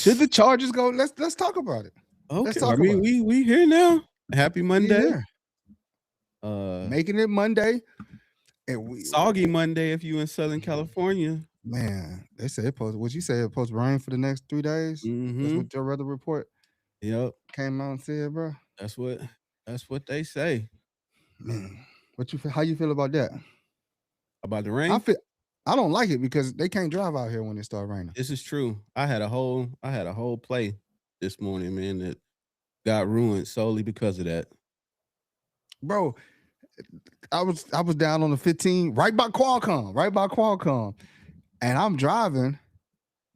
Should the Chargers go? Let's talk about it. Let's Okay, I talk mean about it. we here now. Happy We Monday. here Uh, making it Monday, and we Soggy Monday if you in Southern California. man. They say it supposed. What you say? It supposed to rain for the next 3 days. That's Mm-hmm. what your weather report Yep. came out and said, bro. That's what they say Man, what you feel? How you feel about that? about the I rain. feel. I don't like it because they can't drive out here when it start raining. This is true. I had a whole play this morning, man, that got ruined solely because of that. Bro, I was down on the 15, right by Qualcomm, and I'm driving,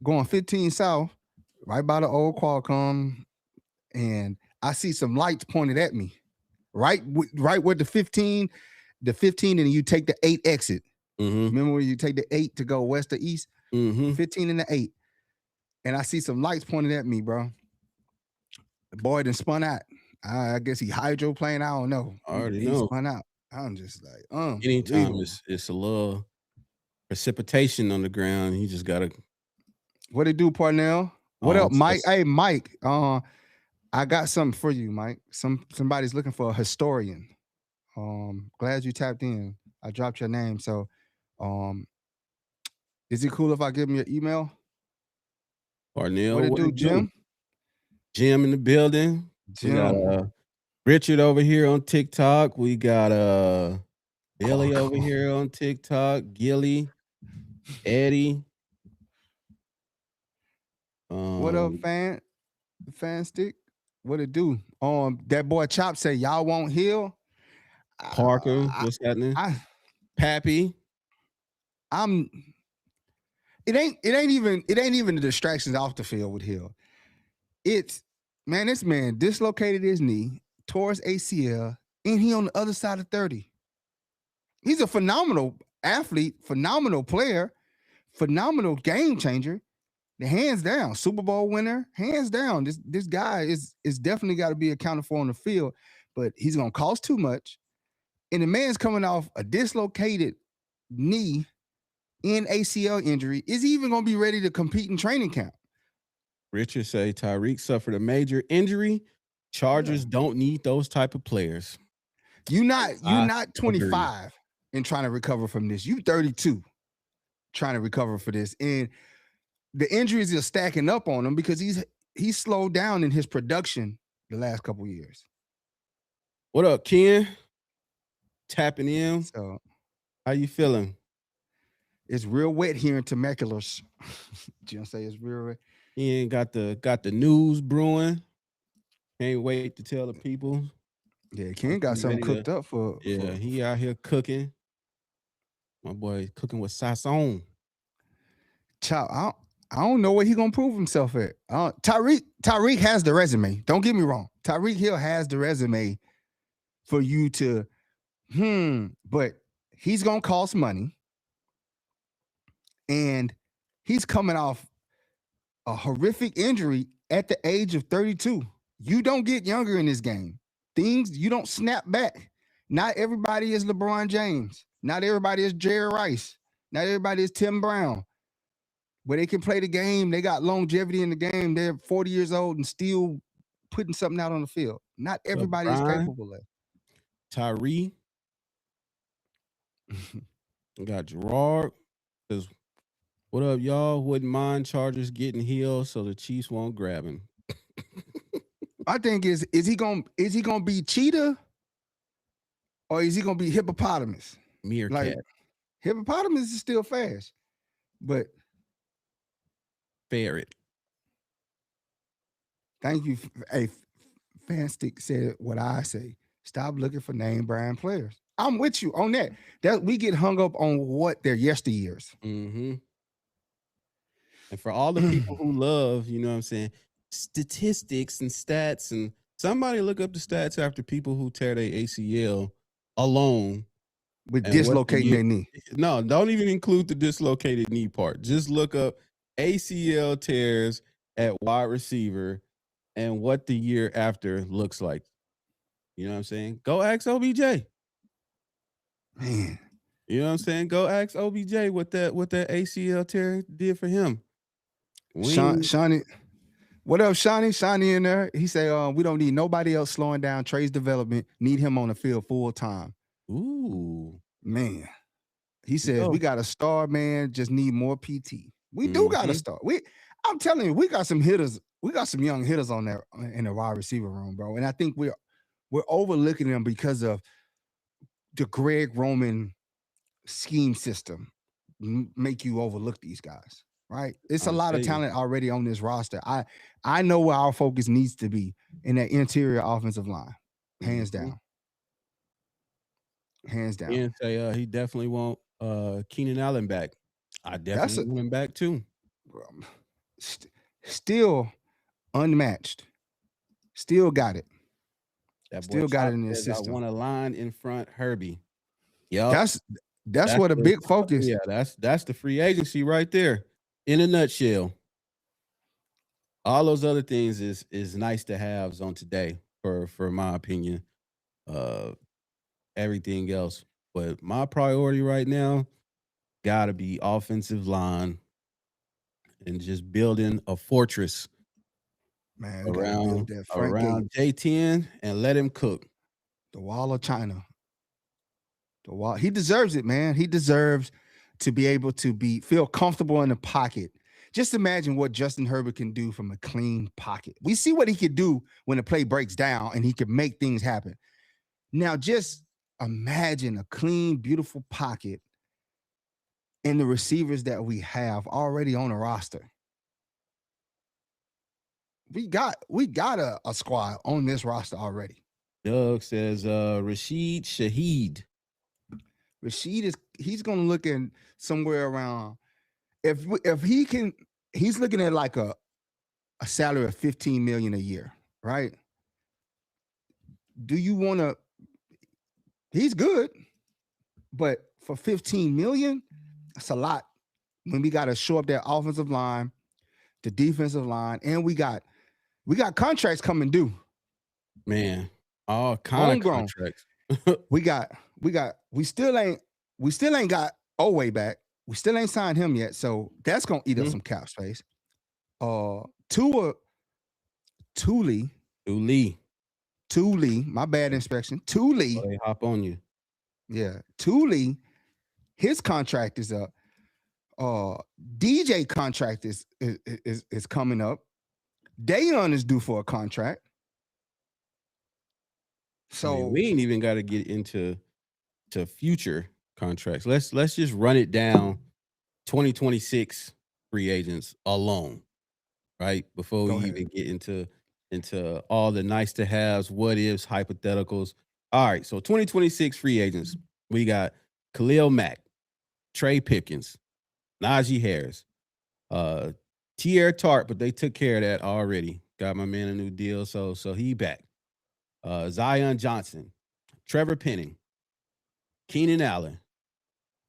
going 15 south, right by the old Qualcomm, and I see some lights pointed at me, right where the 15, and you take the 8 exit. Mm-hmm. Remember when you take the 8 to go west or east? Mm-hmm. 15 and the 8, and I see some lights pointed at me, bro. The boy done spun out. I guess he hydroplaned. I don't know. I already He know. spun out. I'm just like, Anytime unbelievable. it's a little precipitation on the ground, you just gotta. What it do, Parnell? What Oh, up, Mike? Hey, Mike. I got something for you, Mike. Somebody's looking for a historian. Glad you tapped in. I dropped your name. So, is it cool if I give him your email? Parnell, What it do, Jim? Jim in the building. We got Jim. Richard over here on TikTok. We got Billy over here on TikTok. Gilly, Eddie. What up, fan stick? What it do? That boy Chop say y'all won't heal. Parker, what's happening? Pappy. It ain't even the distractions off the field with Hill. This man dislocated his knee, tore his ACL, and he on the other side of 30. He's a phenomenal athlete, phenomenal player, phenomenal game changer. The hands down, Super Bowl winner, hands down. This guy is definitely got to be accounted for on the field, but he's gonna cost too much. And the man's coming off a dislocated knee and ACL injury. Is he even gonna be ready to compete in training camp? Richard say Tyreek suffered a major injury. Chargers don't need those type of players. You're not 25 and trying to recover from this. You 32 trying to recover for this. And the injuries are stacking up on him because he's slowed down in his production the last couple years. What up, Ken? Tapping in. So how you feeling? It's real wet here in Temecula's. Jim say it's real wet. He ain't got the news brewing. Can't wait to tell the people. Yeah, Ken got something cooked up for. Yeah, he out here cooking. My boy cooking with sazon. Child, I don't know where he gonna prove himself at. Tyreek has the resume. Don't get me wrong. Tyreek Hill has the resume for you to, but he's gonna cost money, and he's coming off a horrific injury at the age of 32. You don't get younger in this game. You don't snap back. Not everybody is LeBron James. Not everybody is Jerry Rice. Not everybody is Tim Brown. Where they can play the game, they got longevity in the game. They're 40 years old and still putting something out on the field. Not everybody is capable of it. Tyree. Got Gerard. What up, y'all? Wouldn't mind Chargers getting Hill so the Chiefs won't grab him. I think is he gonna be Cheetah or is he gonna be Hippopotamus? Meerkat. Like, Hippopotamus is still fast, but Ferret. Thank you. Hey, Fanstick said what I say. Stop looking for name brand players. I'm with you on that. That we get hung up on what their yesteryears. Mm-hmm. And for all the people who love, you know what I'm saying, statistics and stats, and somebody look up the stats after people who tear their ACL alone. With dislocating their knee. No, don't even include the dislocated knee part. Just look up ACL tears at wide receiver and what the year after looks like. You know what I'm saying? Go ask OBJ. Man. You know what I'm saying? Go ask OBJ what that ACL tear did for him. Shawnee What up, Shawnee? Shawnee in there. He say, we don't need nobody else slowing down Trey's development. Need him on the field full time. Ooh, Man. He says, yo. we got a star, man. Just need more PT. We do got a Mhm. star. I'm telling you, we got some hitters. We got some young hitters on there in the wide receiver room, bro. And I think we're overlooking them because of the Greg Roman scheme system. Make you overlook these guys, right? It's a Trying to lot tell of you. talent already on this roster. I know where our focus needs to be in that interior offensive line, hands Mhm. down, hands down. And say he definitely want Keenan Allen back. I That's definitely a want him back too. um, still unmatched. Still got it. That boy Still got it Chop in his says I system. want a line in front Herbie. Yup. That's That's what a the big focus. yeah, that's the free agency right there in a nutshell. All those other things is nice to haves on today for my opinion. Uh Everything else. But my priority right now gotta be offensive line and just building a fortress Man, we got to build around that front gate, around J10 and let him cook. the wall of China. The wall. He deserves it, man. He deserves to be able to feel comfortable in the pocket. Just imagine what Justin Herbert can do from a clean pocket. We see what he could do when the play breaks down and he can make things happen. Now, just imagine a clean, beautiful pocket and the receivers that we have already on the roster. We got a squad on this roster already. Doug says Rashid Shaheed. Rashid he's gonna look in somewhere around if he can, he's looking at like a salary of 15 million a year, right? Do you want to? He's good, but for 15 million, that's a lot. When we got to show up that offensive line, the defensive line, and we got contracts coming due. Man, all kind of Homegrown. contracts. We still ain't got Oway back. We still ain't signed him yet, so that's gonna eat up Mhm. some cap space. Tua Thule, Lee. Thule, my bad inspection. Oh, Thule, they hop on you. yeah, Thule, his contract is up. DJ contract is coming up. Dayon is due for a contract. I mean, So we ain't even got to get into future contracts. Let's just run it down. 2026 free agents alone, right? Before we go ahead. even get into all the nice to haves, what ifs, hypotheticals. All right, so 2026 free agents. We got Khalil Mack, Trey Pipkins, Najee Harris, uh, Tierre Tart, but they took care of that already. Got my man a new deal, so he back. Zion Johnson, Trevor Penning, Keenan Allen,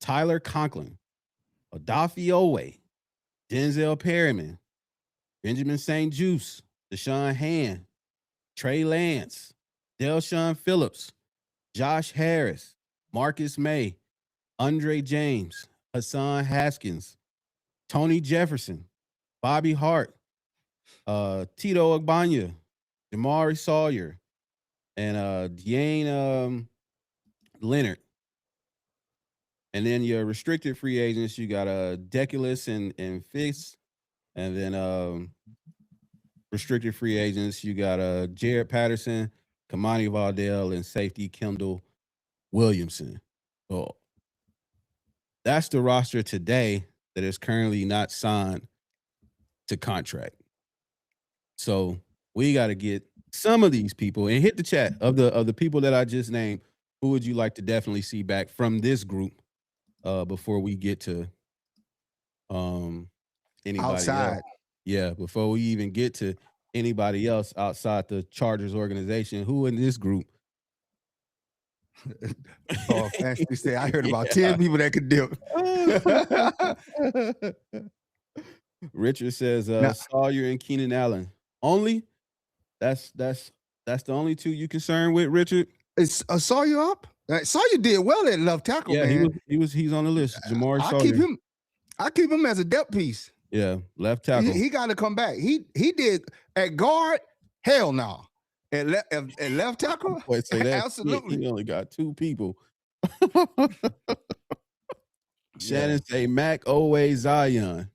Tyler Conklin, Odafe Owe, Denzel Perryman, Benjamin St. Juice, Deshaun Hand, Trey Lance, Delshawn Phillips, Josh Harris, Marcus May, Andre James, Hassan Haskins, Tony Jefferson, Bobby Hart, Tito Agbanya, Jamari Sawyer, and Dane Leonard. And then your restricted free agents, you got Deculus and Fitz. And then restricted free agents, you got Jared Patterson, Kamani Valdell, and safety Kendall Williamson. So that's the roster today that is currently not signed to contract. So we got to get some of these people and hit the chat of the people that I just named. Who would you like to definitely see back from this group before we get to um anybody else? Outside. Yeah, before we even get to anybody else outside the Chargers organization, who in this group? Fancy say I heard about Yeah. 10 people that could dip. Richard says Now, Sawyer and Keenan Allen. Only? That's the only two you concerned with, Richard? is Sawyer up? Sawyer did well at left tackle, Yeah, man. he's on the list. Jamari I keep Sawyer. him. I keep him as a depth piece. Yeah, left tackle. He got to come back. He did at guard. Hell no. At left tackle, Boy, say that shit. absolutely. He only got 2 people. Yeah. Shannon say Mac Owe Zion.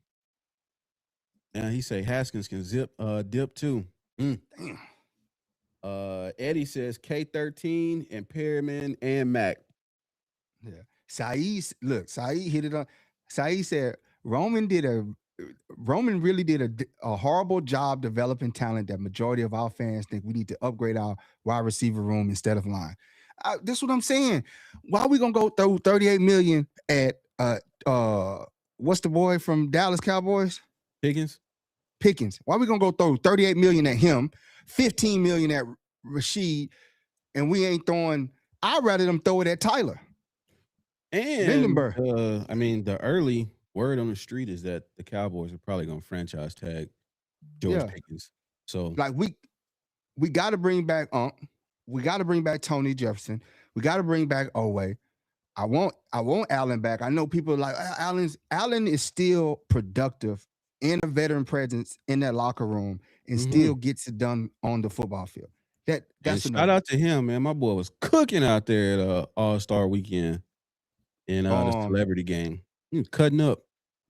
And he say Haskins can dip too. Damn. Eddie says K13 and Perriman and Mac. Yeah. Saeed hit it on. Saeed said Roman really did a horrible job developing talent that majority of our fans think we need to upgrade our wide receiver room instead of line. That's what I'm saying. Why are we gonna go throw 38 million at what's the boy from Dallas Cowboys? Pickens. Why are we gonna go throw 38 million at him, 15 million at Rashid, and we ain't throwing? I'd rather them throw it at Tyler. And I mean, the early word on the street is that the Cowboys are probably going to franchise tag George Pickens. So, like, we got to bring back we got to bring back Tony Jefferson. We got to bring back Owe. I want Allen back. I know people are like Allen is still productive and a veteran presence in that locker room and still gets it done on the football field. That's shout out to him, man. My boy was cooking out there at All-Star Weekend in the celebrity game. Cutting up.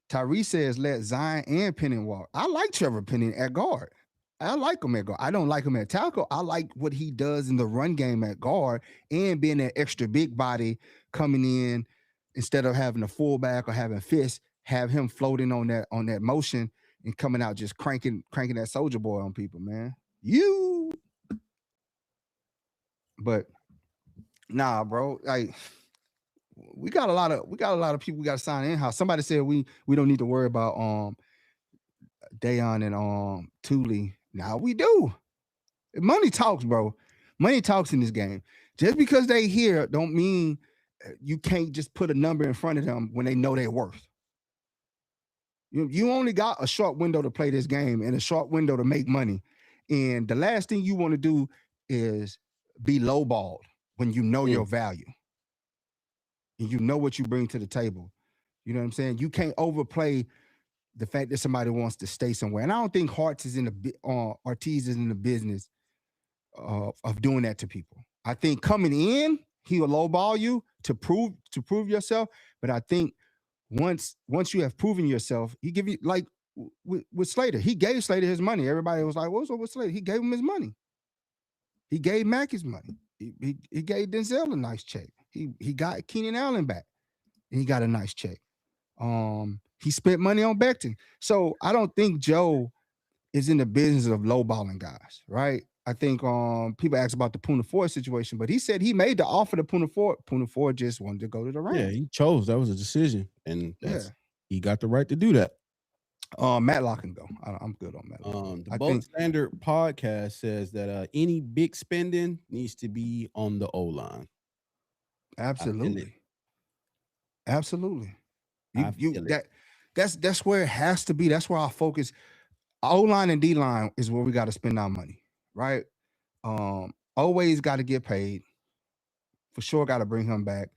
Tyree says let Zion and Penning walk. I like Trevor Penning at guard. I like him at guard. I don't like him at tackle. I like what he does in the run game at guard and being an extra big body coming in instead of having a fullback or having Fist, have him floating on that motion and coming out just cranking that soldier boy on people, man. But nah, bro. Like we got a lot of people we got to sign in house. Somebody said we don't need to worry about Dayon and Thule. Now we do. Money talks, bro. Money talks in this game. Just because they here don't mean you can't just put a number in front of them when they know their worth. You only got a short window to play this game and a short window to make money. And the last thing you want to do is be lowballed when you know your value. And you know what you bring to the table. You know what I'm saying? You can't overplay the fact that somebody wants to stay somewhere. And I don't think Ortiz is in the business of doing that to people. I think coming in, he will lowball you to prove yourself. But I think once you have proven yourself, he give you, like with Slater. He gave Slater his money. Everybody was like, what's up with Slater? He gave him his money. He gave Mack his money. He gave Denzel a nice check. He got Keenan Allen back, and he got a nice check. He spent money on Becton. So I don't think Joe is in the business of lowballing guys, right? I think people ask about the Puna Ford situation, but he said he made the offer to Puna Ford. Puna Ford just wanted to go to the Rams. Yeah, he chose. That was a decision, and he got the right to do that. Matlock can go. I'm good on Matlock. The Bold Standard podcast says that any big spending needs to be on the O-line. Absolutely. That's where it has to be. That's where our focus. O-line and D-line is where we got to spend our money, right? Always got to get paid. For sure, got to bring him back.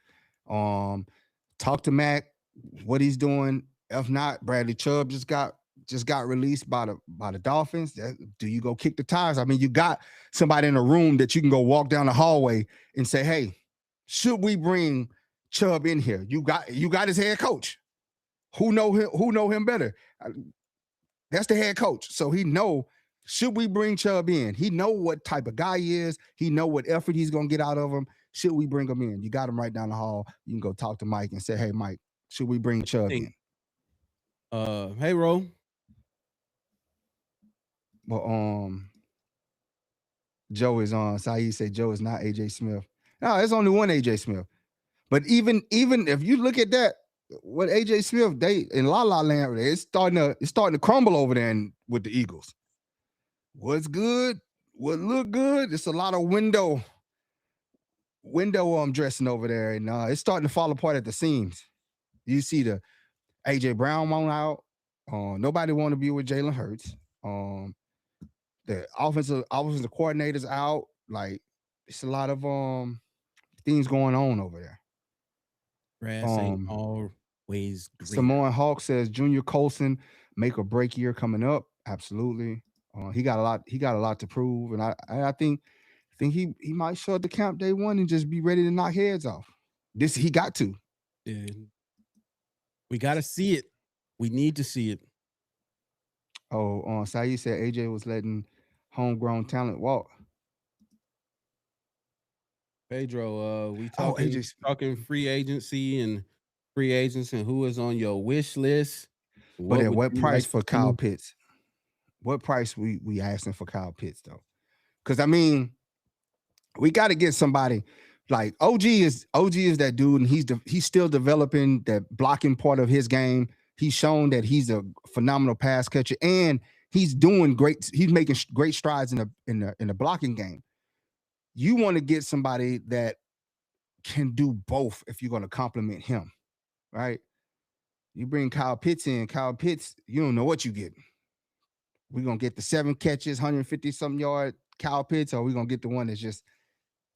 Talk to Mac, what he's doing. If not, Bradley Chubb just got released by the Dolphins. Do you go kick the tires? I mean, you got somebody in a room that you can go walk down the hallway and say, hey, should we bring Chubb in here? You got his head coach. Who know him better? That's the head coach. So he know, should we bring Chubb in? He know what type of guy he is. He know what effort he's going to get out of him. Should we bring him in? You got him right down the hall. You can go talk to Mike and say, hey, Mike, should we bring Chubb in? Hey, Ro. Well, Joe is on. Saeed said Joe is not AJ Smith. No, there's only one AJ Smith. But even if you look at that, what AJ Smith, they in La La Land, it's starting to crumble over there with the Eagles. What's good? What look good? It's a lot of window dressing over there, and it's starting to fall apart at the seams. You see the AJ Brown on out. Nobody want to be with Jalen Hurts. The offensive coordinators out. Like, it's a lot of things going on over there. Grass ain't always green. Samoan Hawk says Junior Colson make or break year coming up. Absolutely. He got a lot. He got a lot to prove, and I think he might show up to camp day one and just be ready to knock heads off. This he got to. Yeah. We got to see it. We need to see it. Oh, Saeed said AJ was letting homegrown talent walk. Pedro, we Oh, talking AJ, free agency and free agents and who is on your wish list. but What at would what you price like for to Kyle see? Pitts? What price we asking for Kyle Pitts though? Because I mean, we got to get somebody like OG is that dude, and he's still developing that blocking part of his game. He's shown that he's a phenomenal pass catcher, and he's doing great. He's making great strides in the blocking game. You want to get somebody that can do both if you're going to compliment him, right? You bring Kyle Pitts in. Kyle Pitts, you don't know what you get. We're gonna get the 7 catches, 150 something yard Kyle Pitts, or we're gonna get the one that's just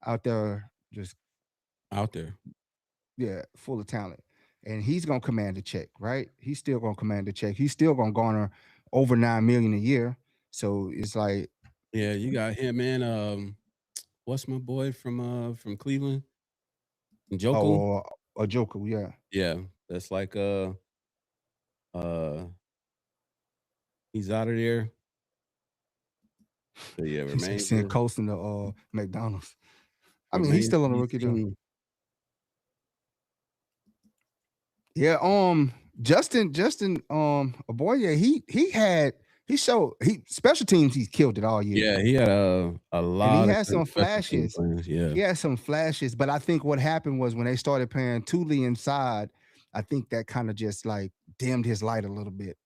out there, just Out there. yeah, full of talent. And he's gonna command the check, right? He's still gonna command the check. He's still gonna garner over 9 million a year. So it's like, Yeah, you got him and what's my boy from Cleveland? Njoku? oh, a joker, yeah. Yeah, that's like uh he's out of there. So yeah, He said remains send to Colson to McDonald's. I mean, he's remains still to on the be rookie deal. seen. Yeah, Justin, boy, yeah, he showed he special teams, he's killed it all year. Yeah, he had a And he lot of had great some special team flashes. plans. Yeah. He had some flashes, but I think what happened was when they started playing Thule inside, I think that kind of just like dimmed his light a little bit,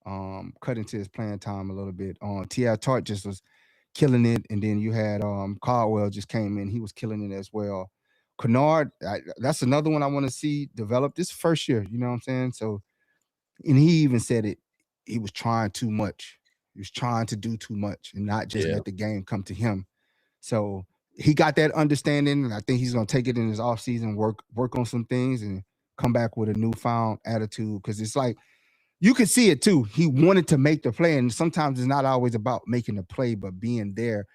cut into his playing time a little bit. T.R. Tart just was killing it, and then you had Caldwell just came in, he was killing it as well. Kennard, that's another one I want to see develop this first year. You know what I'm saying? So, and he even said it. He was trying too much. He was trying to do too much and not just Yeah. let the game come to him. So he got that understanding, and I think he's gonna take it in his offseason, work on some things, and come back with a newfound attitude. Because it's like you could see it too. He wanted to make the play, and sometimes it's not always about making the play, but being there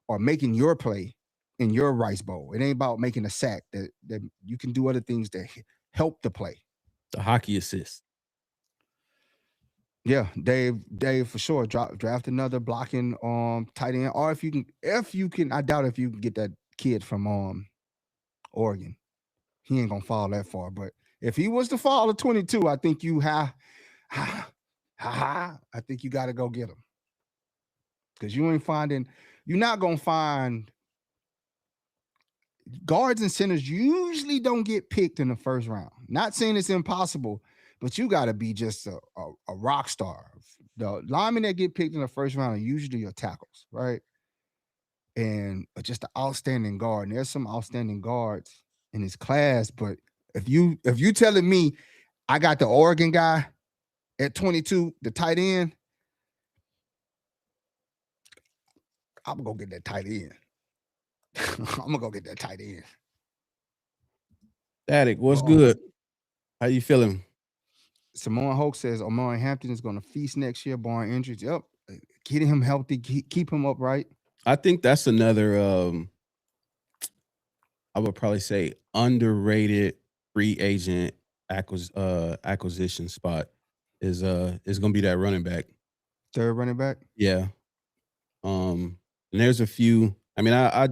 or making your play in your rice bowl. It ain't about making a sack. That you can do other things that help the play. The hockey assist. Yeah, Dave for sure. Draft another blocking tight end, or if you can, I doubt if you can get that kid from Oregon. He ain't gonna fall that far. But if he was to fall to 22, I think I think you got to go get him because you're not gonna find guards and centers usually don't get picked in the first round. Not saying it's impossible, but you got to be just a rock star. The linemen that get picked in the first round are usually your tackles, right? And just an outstanding guard. And there's some outstanding guards in his class, but if you telling me I got the Oregon guy at 22, the tight end, I'm gonna go get that tight end. I'm gonna go get that tight end. Static, what's Oh, good? How you feeling? Samoan Hoke says Omari Hampton is going to feast next year, barring injuries. Yep. Get him healthy, keep him upright. I think that's another I would probably say underrated free agent acquisition spot is gonna be that running back. Third running back. Yeah. And there's a few. I mean, I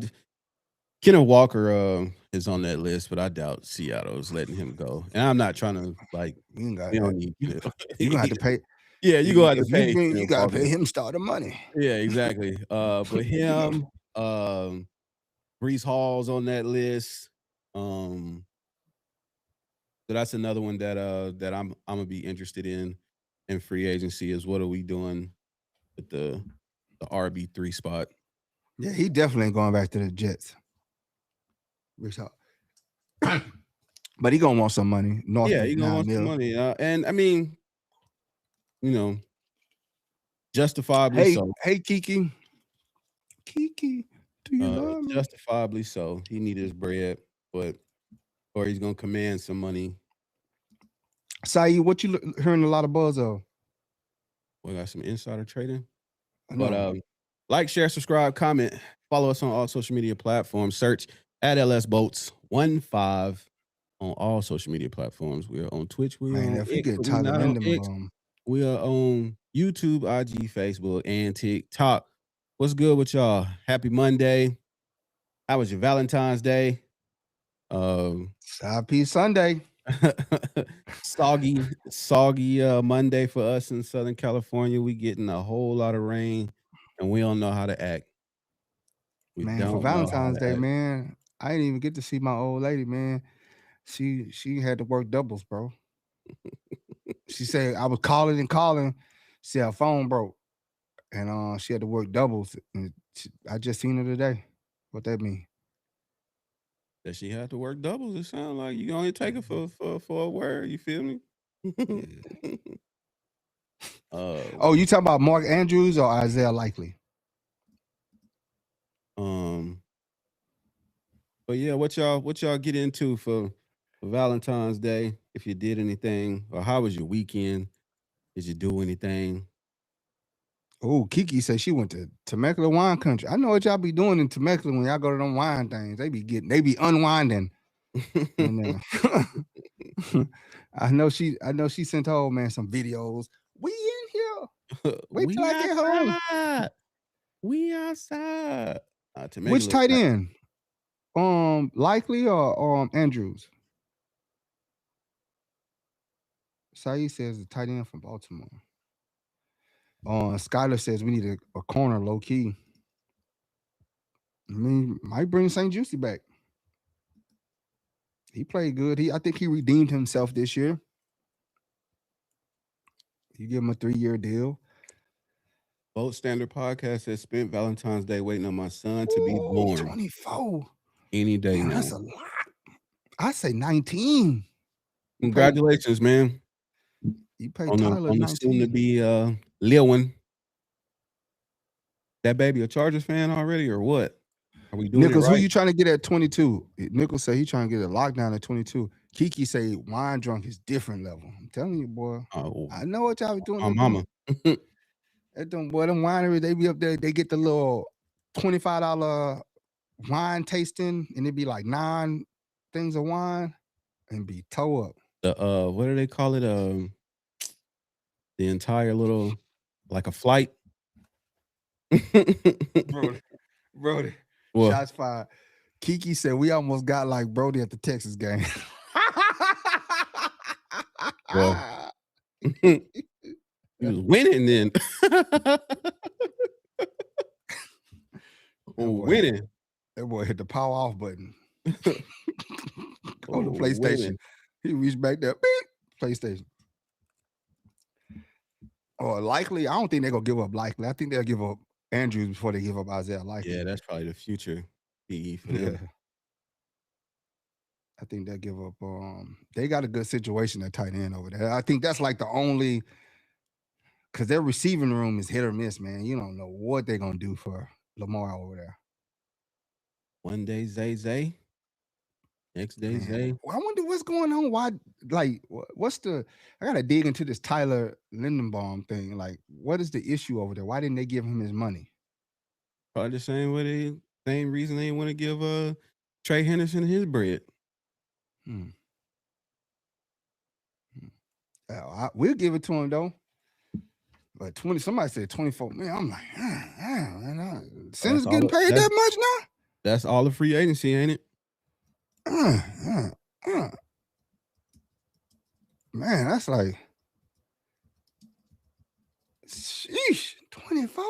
Kenneth Walker is on that list, but I doubt Seattle's letting him go. And I'm not trying to like You ain't got we that. don't need You, to. you gonna have to pay. Yeah, you gonna have to If you pay bring, you Kenneth gotta Walker. pay him starter money. Yeah, exactly. But him, Brees Hall's on that list. So that's another one that I'm gonna be interested in free agency is what are we doing with the RB3 spot. Yeah, he definitely ain't going back to the Jets. But he gonna want some money north Yeah, of you gonna 9 want some mil. money. And I mean, you know, justifiably Hey, so. hey, Kiki, do you love me? Justifiably so. He needed his bread, but or he's gonna command some money. Saeed, what you hearing a lot of buzz of? We got some insider trading. I But know. like, share, subscribe, comment, follow us on all social media platforms. Search at LS Boats 15 on all social media platforms. We are on Twitch. We are Man, on if we X, get but we Tyler not on X. Lindenbaum, We are on YouTube, IG, Facebook, and TikTok. What's good with y'all? Happy Monday. How was your Valentine's Day? side piece Sunday. soggy Monday for us in Southern California. We getting a whole lot of rain, and we don't know how to act. We Man, for don't know how Valentine's to Day, act. man, I didn't even get to see my old lady, man. She had to work doubles, bro. She said I was calling and calling. She said her phone broke, and she had to work doubles. And I just seen her today. What that mean? That she had to work doubles. It sounds like you only take it for a word. You feel me? Yeah. uh, Oh, you talking about Mark Andrews or Isaiah Likely? But yeah, what y'all get into for Valentine's Day? If you did anything, or how was your weekend? Did you do anything? Oh, Kiki said she went to Temecula wine country. I know what y'all be doing in Temecula when y'all go to them wine things. They be unwinding. And I know she sent her old man some videos. We in here. Wait till We I get home. outside. We outside. Which Temecula, tight end? Likely or Andrews? Saeed says the tight end from Baltimore. Skyler says we need a corner low key. I mean, might bring St. Juicy back. He played good. I think he redeemed himself this year. You give him a 3-year deal. Boat Standard Podcast has spent Valentine's Day waiting on my son to be born. 24. Any day Man, now. that's a lot. I say 19. Congratulations, man. You played On Tyler the 19. soon to be Lil one. That baby a Chargers fan already, or what? Are we doing Nichols, it right? who you trying to get at 22? Nichols say he trying to get a lockdown at 22. Kiki say wine drunk is different level. I'm telling you, boy. Oh, I know what y'all be doing. my mama. Them wineries, they be up there. They get the little $25 wine tasting, and it be like 9 things of wine, and be toe up. The what do they call it? The entire little, like a flight. Brody, What? shots fired. Kiki said we almost got like Brody at the Texas game. Well, he was winning then. Winning. That boy hit the power off button on the PlayStation. Winning. He reached back there, beep, PlayStation. Or Likely, I don't think they're gonna give up Likely. I think they'll give up Andrews before they give up Isaiah Likely. Yeah, that's probably the future PE for them. Yeah. I think they'll give up. They got a good situation at tight end over there. I think that's like the only, because their receiving room is hit or miss, man. You don't know what they're gonna do for Lamar over there. One day Zay. Next day Zay. Well, I wonder what's going on. Why? Like, what's the? I gotta dig into this Tyler Lindenbaum thing. Like, what is the issue over there? Why didn't they give him his money? Probably the same reason they want to give Trey Henderson his bread. We'll give it to him though. But 20, somebody said 24. Man, I'm like, man, Center's getting paid that much now? That's all the free agency, ain't it? Man, that's like, sheesh, 24.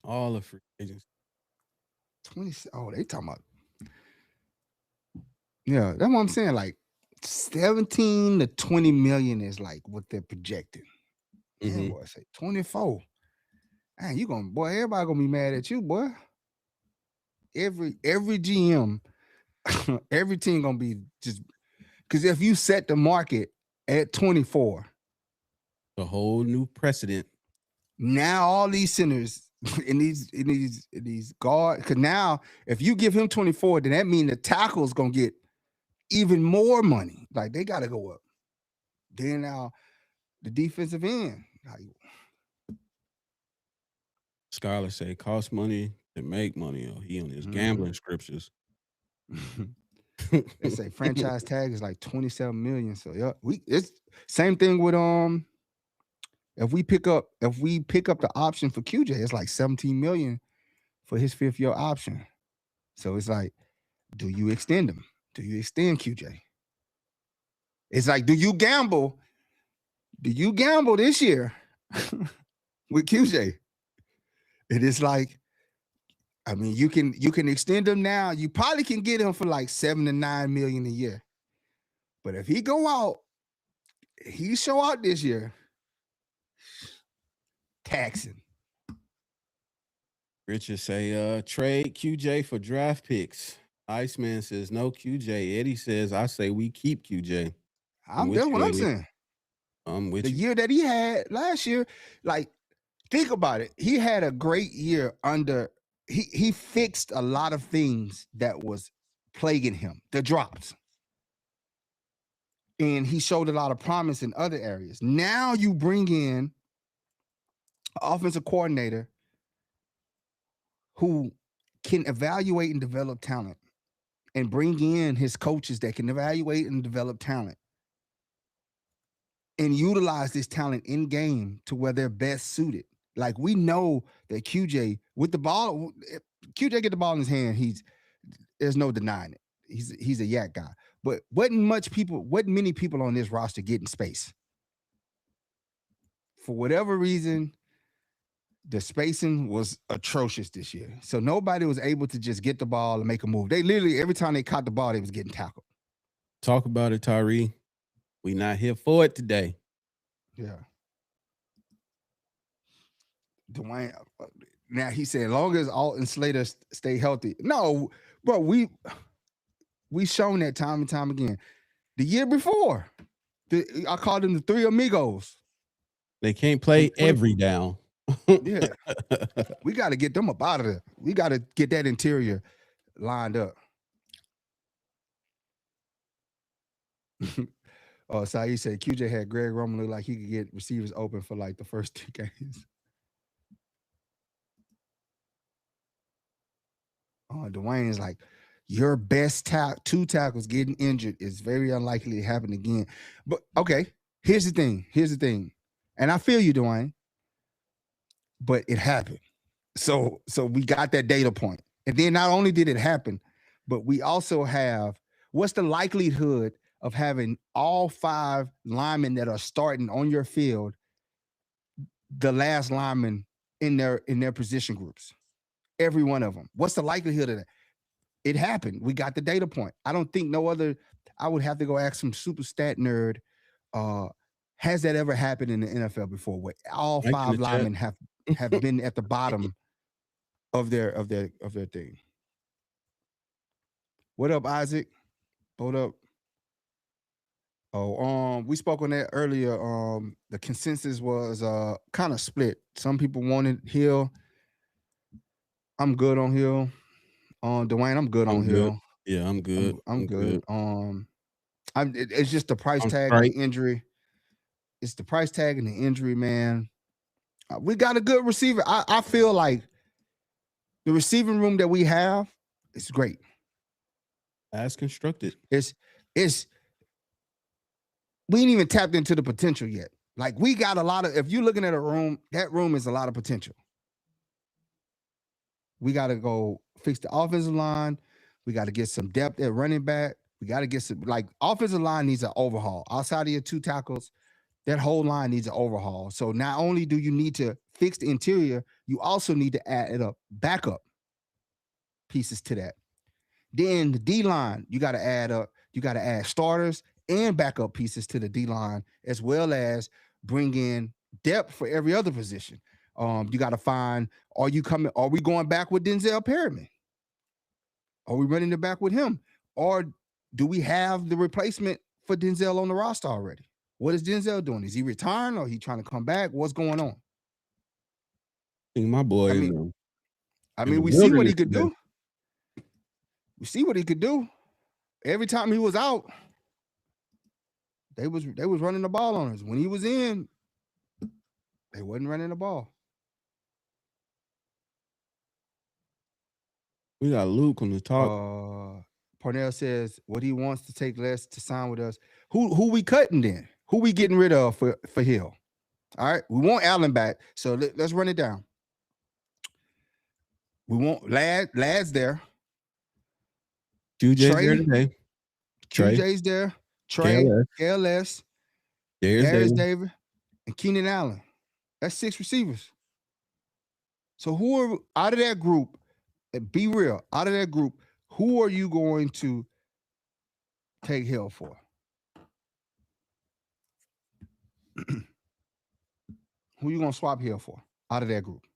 All the free agency. 20. Oh, they talking about. Yeah, that's what I'm saying. Like 17 to 20 million is like what they're projecting. Yeah, boy, say 24. Man, you gonna, boy, everybody gonna be mad at you, boy. Every GM, every team gonna be just, because if you set the market at 24, a whole new precedent. Now all these centers in these guards, because now if you give him 24, then that means the tackle's gonna get even more money. Like they gotta go up. Then now the defensive end. Scholar say cost money to make money. Oh, he on his gambling scriptures. They say franchise tag is like 27 million. So yeah, it's same thing with if we pick up the option for QJ, it's like 17 million for his 5th year option. So it's like, do you extend him? Do you extend QJ? It's like, do you gamble? Do you gamble this year with QJ? It is like, I mean, you can extend him now. You probably can get him for like 7 to 9 million a year. But if he go out, he show out this year, taxing. Richard say, trade QJ for draft picks. Iceman says no QJ. Eddie says, I say we keep QJ. That's what I'm saying. I'm with you. The year that he had last year, like, think about it. He had a great year under. He fixed a lot of things that was plaguing him, the drops. And he showed a lot of promise in other areas. Now you bring in an offensive coordinator who can evaluate and develop talent, and bring in his coaches that can evaluate and develop talent and utilize this talent in game to where they're best suited. Like, we know that QJ with the ball, QJ get the ball in his hand, there's no denying it. He's a yak guy. But wasn't many people on this roster getting space? For whatever reason, the spacing was atrocious this year. So nobody was able to just get the ball and make a move. They literally, every time they caught the ball, they was getting tackled. Talk about it, Tyree. We not here for it today. Yeah. Dwayne, now he said, as long as Alton Slater stay healthy. No, bro, we shown that time and time again. The year before, I called them the three amigos. They can't play every down. Yeah. We got to get them up out of there. We got to get that interior lined up. Oh, Saeed said QJ had Greg Roman look like he could get receivers open for like the first 2 games. Dwayne is like, your best 2 tackles getting injured is very unlikely to happen again. But okay, here's the thing. And I feel you, Dwayne, but it happened. So we got that data point. And then not only did it happen, but we also have, what's the likelihood of having all 5 linemen that are starting on your field, the last lineman in their position groups? Every one of them. What's the likelihood of that? It happened. We got the data point. I don't think I would have to go ask some super stat nerd. Has that ever happened in the NFL before, where all 5 linemen have been at the bottom of their thing? What up, Isaac? Hold up. Oh, we spoke on that earlier. The consensus was kind of split. Some people wanted Hill. I'm good on Hill. Dwayne, I'm good on Hill. Yeah, I'm good. I'm good. It's just the price tag and the injury. It's the price tag and the injury, man. We got a good receiver. I feel like the receiving room that we have is great. As constructed. It's we ain't even tapped into the potential yet. Like, we got a lot of, if you're looking at a room, that room is a lot of potential. We got to go fix the offensive line. We got to get some depth at running back. We got to get some, like, offensive line needs an overhaul. Outside of your 2 tackles, that whole line needs an overhaul. So not only do you need to fix the interior, you also need to add backup pieces to that. Then the D-line, you got to add starters and backup pieces to the D-line, as well as bring in depth for every other position. You got to find, are we going back with Denzel Perryman? Are we running it back with him? Or do we have the replacement for Denzel on the roster already? What is Denzel doing? Is he retiring, or he trying to come back? What's going on? I think my boy. I mean, we see what he could do. We see what he could do. Every time he was out, They was running the ball on us. When he was in, they wasn't running the ball. We got Luke on the talk. Parnell says what he wants to take less to sign with us. Who we cutting then? Who we getting rid of for Hill? All right, we want Allen back. So let's run it down. We want Lads there. QJ's there today. QJ's there. Trey, KLS, Darius Davis, and Keenan Allen. That's 6 receivers. So who are out of that group? Be real. Out of that group, who are you going to take Hill for? Who you gonna swap Hill for out of that group?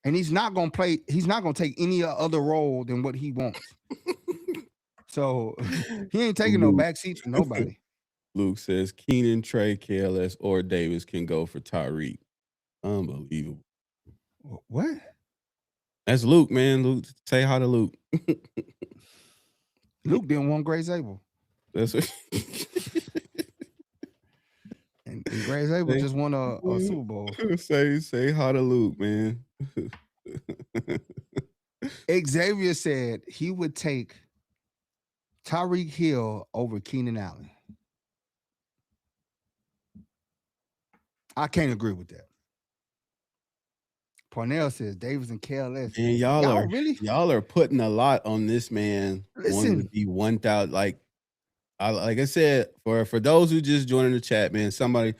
And he's not gonna play. He's not gonna take any other role than what he wants. So he ain't taking no backseat for nobody. Luke says Keenan, Trey, KLS, or Davis can go for Tyreek. Unbelievable. What? That's Luke, man. Luke, say hi to Luke. Luke didn't want Grace Abel. That's what. And Grace Abel just won a Super Bowl. Say hi to Luke, man. Xavier said he would take Tyreek Hill over Keenan Allen. I can't agree with that. Parnell says Davis and KLS. And y'all are putting a lot on this man. Wanting to be 1,000. Like I said, for those who just joined the chat, man, somebody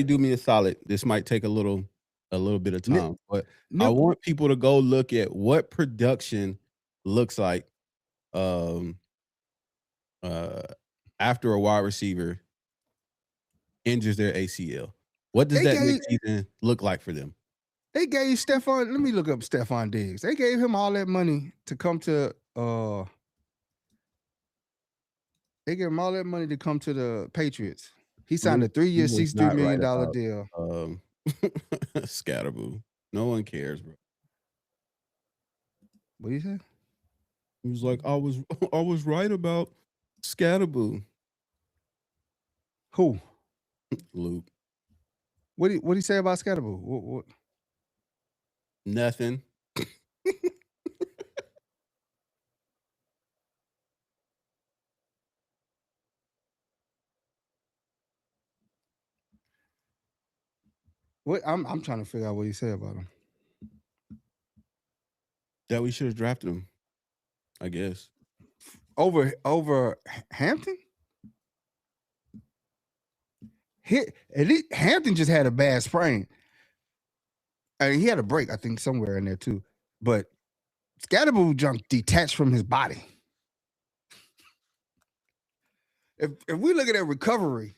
do me a solid. This might take a little bit of time, but I want people to go look at what production looks like after a wide receiver injures their ACL. What does that next season look like for them? They gave Stephon. Let me look up Stephon Diggs. They gave him all that money to come to. They gave him all that money to come to the Patriots. He signed a 3-year, $63 million deal. Scatterboo. No one cares, bro. What do you say? He was like, I was right about Scatterboo. Who? Luke. What did he say about Scatterboo? What? Nothing. What? I'm trying to figure out what he said about him. That we should have drafted him, I guess. Over Hampton? Hampton just had a bad sprain. I mean, he had a break, I think, somewhere in there too. But Scatterboo junk detached from his body. If we look at that recovery,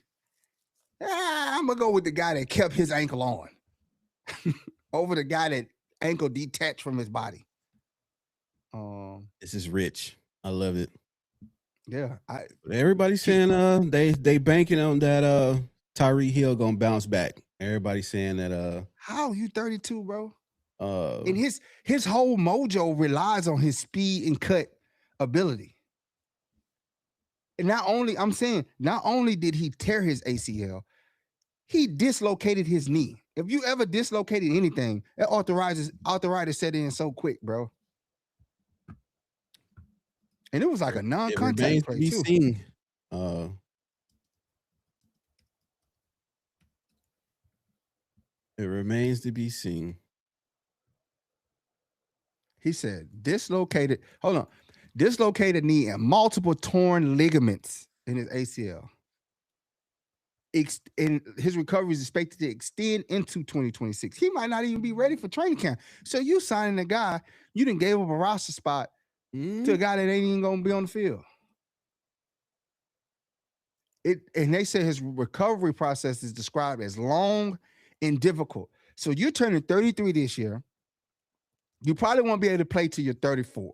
I'm gonna go with the guy that kept his ankle on over the guy that ankle detached from his body. This is rich. I love it. Yeah, everybody's saying they banking on that Tyreek Hill gonna bounce back. Everybody's saying that how you 32, bro? And his whole mojo relies on his speed and cut ability. And not only did he tear his ACL, he dislocated his knee. If you ever dislocated anything, that arthritis set in so quick, bro. And it was like a non-contact play too. It remains to be seen. He said dislocated knee and multiple torn ligaments in his ACL. And his recovery is expected to extend into 2026. He might not even be ready for training camp. So you signing a guy, you done gave up a roster spot to a guy that ain't even gonna be on the field. And they say his recovery process is described as long and difficult. So you're turning 33 this year. You probably won't be able to play till you're 34.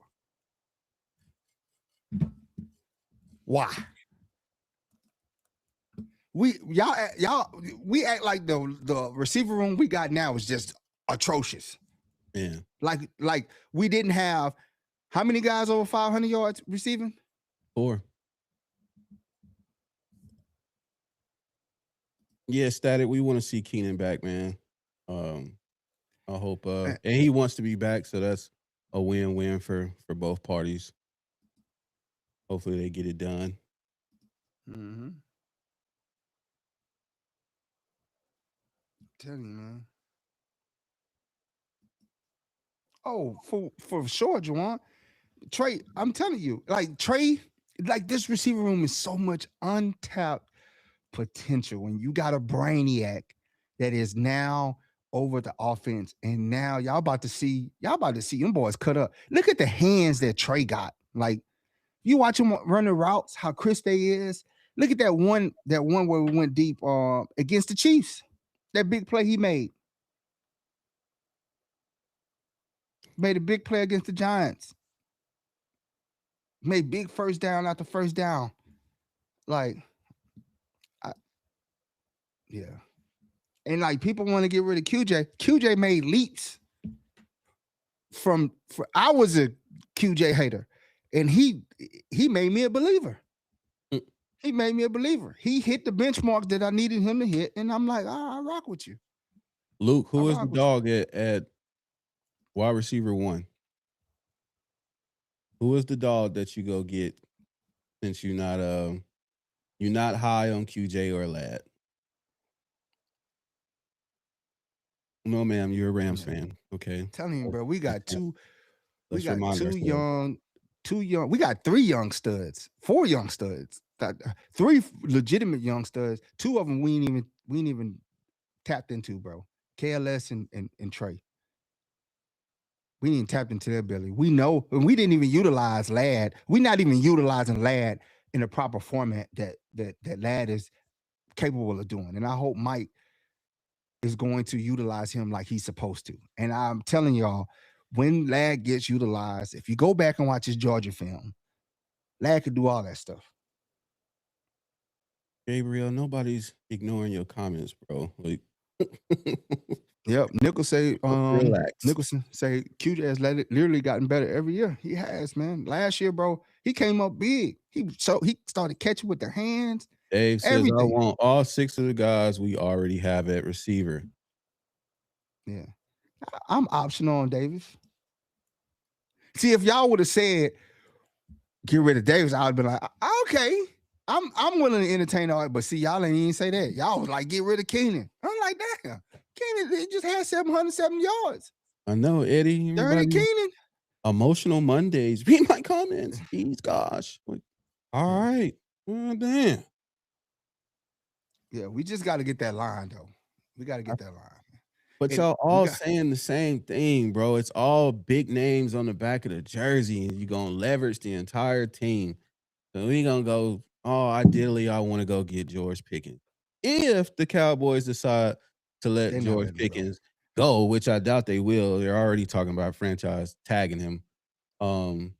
Why? We act like the receiver room we got now is just atrocious. Yeah. Like we didn't have how many guys over 500 yards receiving? 4. Yeah, Static. We want to see Keenan back, man. Um, I hope, Eh, and he wants to be back, so that's a win-win for both parties. Hopefully, they get it done. mhm. Telling you, man. Oh, for sure, Juwan. Trey, I'm telling you, like Trey, like this receiver room is so much untapped potential when you got a brainiac that is now over the offense, and now y'all about to see them boys cut up. Look at the hands that Trey got. Like you watch him run the routes, how crisp they is. Look at that one where we went deep against the Chiefs. That big play he made a big play against the Giants. Made big first down after first down. Like, I, yeah. And like people want to get rid of QJ. QJ made leaps I was a QJ hater, and he made me a believer. Mm. He made me a believer. He hit the benchmark that I needed him to hit, and I'm like, I rock with you. Luke, I who is the rock with you. dog at wide receiver one? Who is the dog that you go get since you're not high on QJ or Lad? No, ma'am, you're a Rams Yeah. fan. Okay. Telling you, Let's bro, we let's got remind ourselves. two young, we got three young studs, four young studs, three legitimate young studs. Two of them we ain't even tapped into, bro. KLS and Trey. We didn't tap into their ability. We know, and we didn't even utilize Lad. We're not even utilizing Lad in the proper format that Lad is capable of doing. And I hope Mike is going to utilize him like he's supposed to. And I'm telling y'all, when Lad gets utilized, if you go back and watch his Georgia film, Lad could do all that stuff. Gabriel, nobody's ignoring your comments, bro. Like, Yep. relax. Nicholson say QJ has literally gotten better every year. He has, man. Last year, bro, he came up big. He started catching with the hands, Dave says, I everything. want all six of the guys we already have at receiver. Yeah. I'm optional on Davis. See, if y'all would have said get rid of Davis, I would have been like, okay. I'm willing to entertain all right, but see, y'all ain't even say that. Y'all was like, get rid of Keenan. I'm like, damn. Keenan, he just had 707 yards. I know, Eddie. Dirty Everybody, Keenan. emotional Mondays. Read my comments. Jeez, gosh. Like, all Yeah. right. Oh, damn. Yeah, we just got to get that line, though. We got to get that line. But And y'all we all got saying the same thing, bro. It's all big names on the back of the jersey, and you're gonna leverage the entire team. So we gonna go, oh, ideally, I want to go get George Pickens. If the Cowboys decide to let they're not George letting him go. Pickens go, which I doubt they will, they're already talking about franchise tagging him. Um,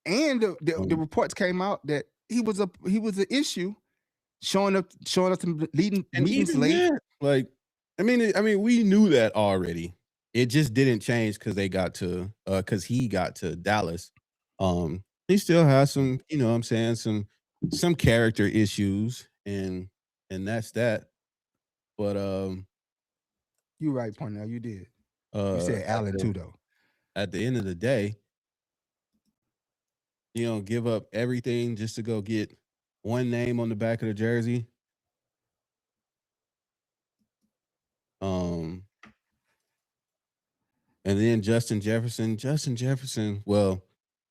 And the um, reports came out that he was an issue showing up to leading and meetings even late. that, like, I mean, we knew that already. It just didn't change because because he got to Dallas. He still has some, what I'm saying, some character issues, and that's that. But You right, Parnell. You did. You uh, said at Allen the too, though. at the end of the day, give up everything just to go get one name on the back of the jersey. Um, and then Justin Jefferson, well,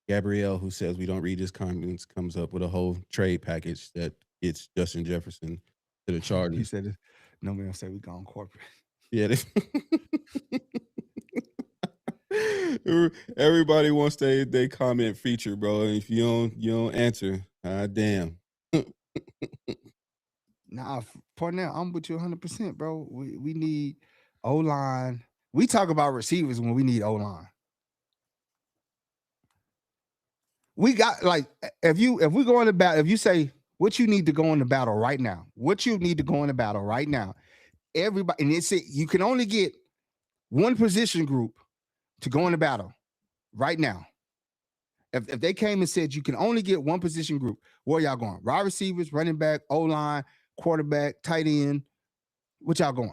Gabrielle, who says we don't read his comments, comes up with a whole trade package that gets Justin Jefferson to the He Chargers. said, "No man say we gone corporate." Yeah, everybody wants they comment feature, bro. And if you don't answer, damn. Nah, Parnell, I'm with you 100%, bro. We need O line. We talk about receivers when we need O line. We got like if we go into battle, if you say what you need to go into battle right now, what you need to go into battle right now, everybody, and it's it, you can only get one position group to go into battle right now. If they came and said you can only get one position group, where y'all going? Wide receivers, running back, O line, quarterback, tight end. What y'all going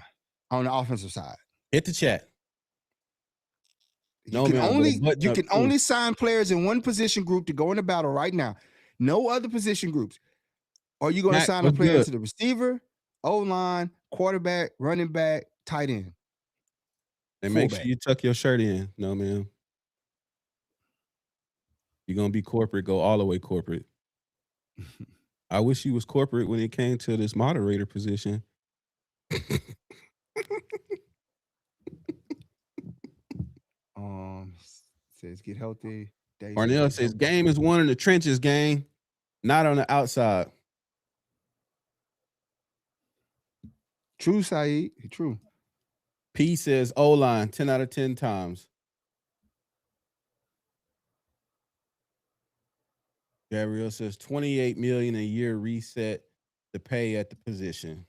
on the offensive side? Hit the chat. You can only sign players in one position group to go in the battle right now. No other position groups. Are you going to sign a player into the receiver, O-line, quarterback, running back, tight end? And make sure you tuck your shirt in. No, man. You're going to be corporate, go all the way corporate. I wish you was corporate when it came to this moderator position. Says get healthy. Arnell says game is won in the trenches, gang, not on the outside. True, Saeed. True. P says O-line 10 out of 10 times. Gabriel says $28 million a year reset the pay at the position.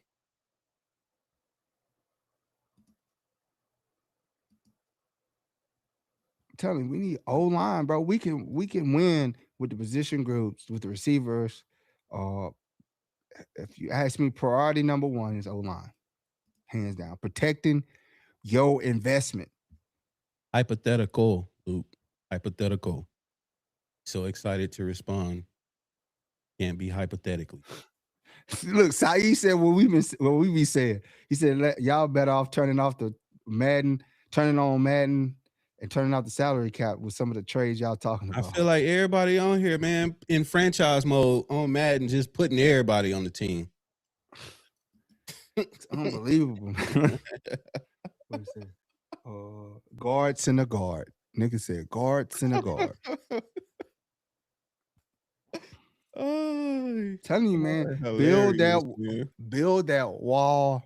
I'm telling you, we need O-line, bro. We can win with the position groups, with the receivers. If you ask me, priority number one is O-line. Hands down. Protecting your investment. Hypothetical, Luke. Hypothetical. So excited to respond. Can't be hypothetically. Look, Saeed said what we be saying. He said, y'all better off turning off the Madden, turning on Madden, and turning off the salary cap with some of the trades y'all talking about. I feel like everybody on here, man, in franchise mode on Madden, just putting everybody on the team. It's unbelievable. What is it? Guard, center, guard. Nigga said guard, center, guard. Telling you, man, build that wall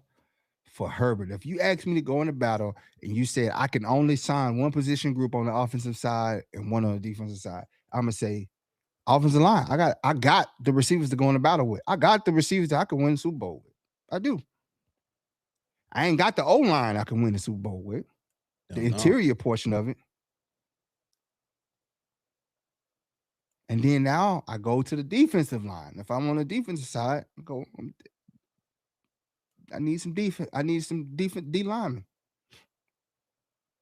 for Herbert. If you ask me to go in a battle and you said I can only sign one position group on the offensive side and one on the defensive side, I'm gonna say offensive line. I got the receivers to go in the battle with. I got the receivers that I can win the Super Bowl with. I do. I ain't got the O-line I can win the Super Bowl with. The interior portion of it. And then now I go to the defensive line. If I'm on the defensive side, I need some defense. I need some defense D linemen.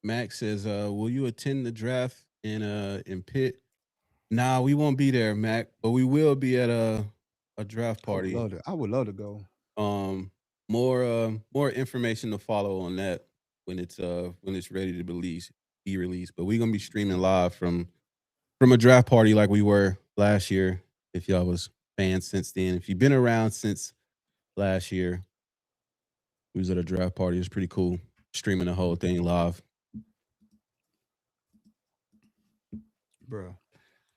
Max says, will you attend the draft in Pitt? Nah, we won't be there, Mac, but we will be at a draft party. I would love to go. More information to follow on that when it's ready to be released. But we're gonna be streaming live from a draft party like we were last year. If y'all was fans since then, if you've been around since last year, we was at a draft party. It was pretty cool, streaming the whole thing live, bro.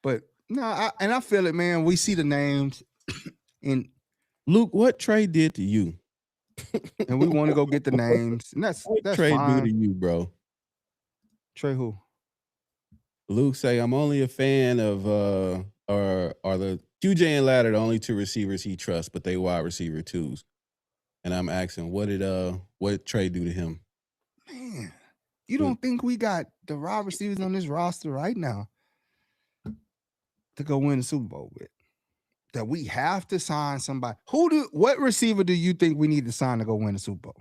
But no, I feel it, man. We see the names, and Luke, what Trey did to you? And we want to go get the names. And that's Trey fine. do to you, bro? Trey who? Luke say I'm only a fan of are the QJ and Ladder the only two receivers he trusts, but they wide receiver twos. And I'm asking, what did Trey do to him? Man, you don't think we got the wide receivers on this roster right now to go win the Super Bowl with? That we have to sign somebody. What receiver do you think we need to sign to go win the Super Bowl?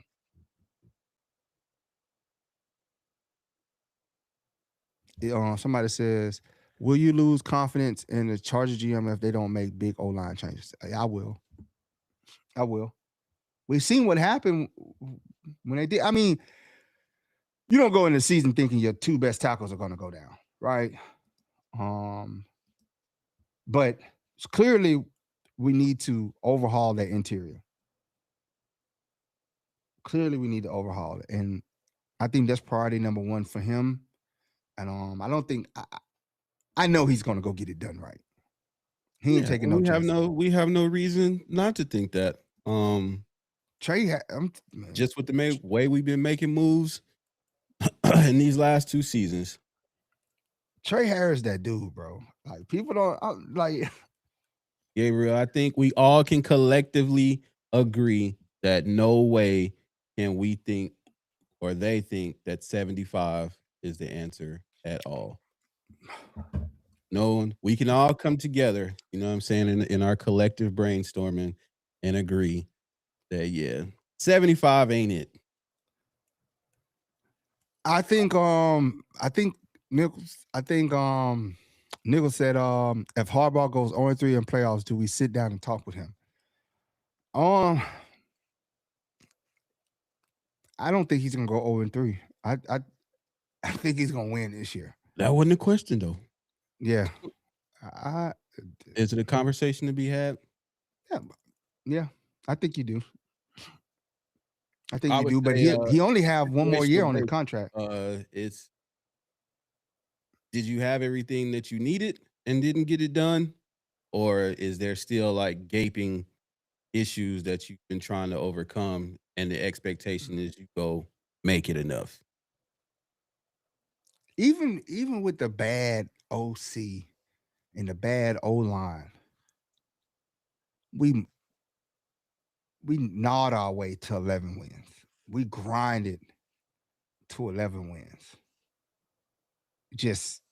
Somebody says, will you lose confidence in the Chargers GM if they don't make big O-line changes? I will. We've seen what happened when they did. I mean, you don't go into the season thinking your two best tackles are going to go down, right? But clearly we need to overhaul that interior. Clearly we need to overhaul it. And I think that's priority number one for him. And I don't think I know he's going to go get it done right. He ain't taking no chances. We have no reason not to think that. Trey, just with the way we've been making moves in these last two seasons. Trey Harris, that dude, bro. Like people don't like. Gabriel, I think we all can collectively agree that no way can we think or they think that 75 is the answer at all. No one. We can all come together, you know what I'm saying, in our collective brainstorming and agree that, yeah, 75 ain't it. I think Nichols Nichols said if Harbaugh goes 0-3 in playoffs, do we sit down and talk with him? I don't think he's gonna go 0-3. I think he's gonna win this year. That wasn't a question though. Yeah. Is it a conversation to be had? Yeah. I think you do. I think you do, but he only have one more year on the contract. It's did you have everything that you needed and didn't get it done? Or is there still like gaping issues that you've been trying to overcome and the expectation is you go make it enough? Even with the bad OC and the bad O-line, we gnawed our way to 11 wins. We grinded to 11 wins. Just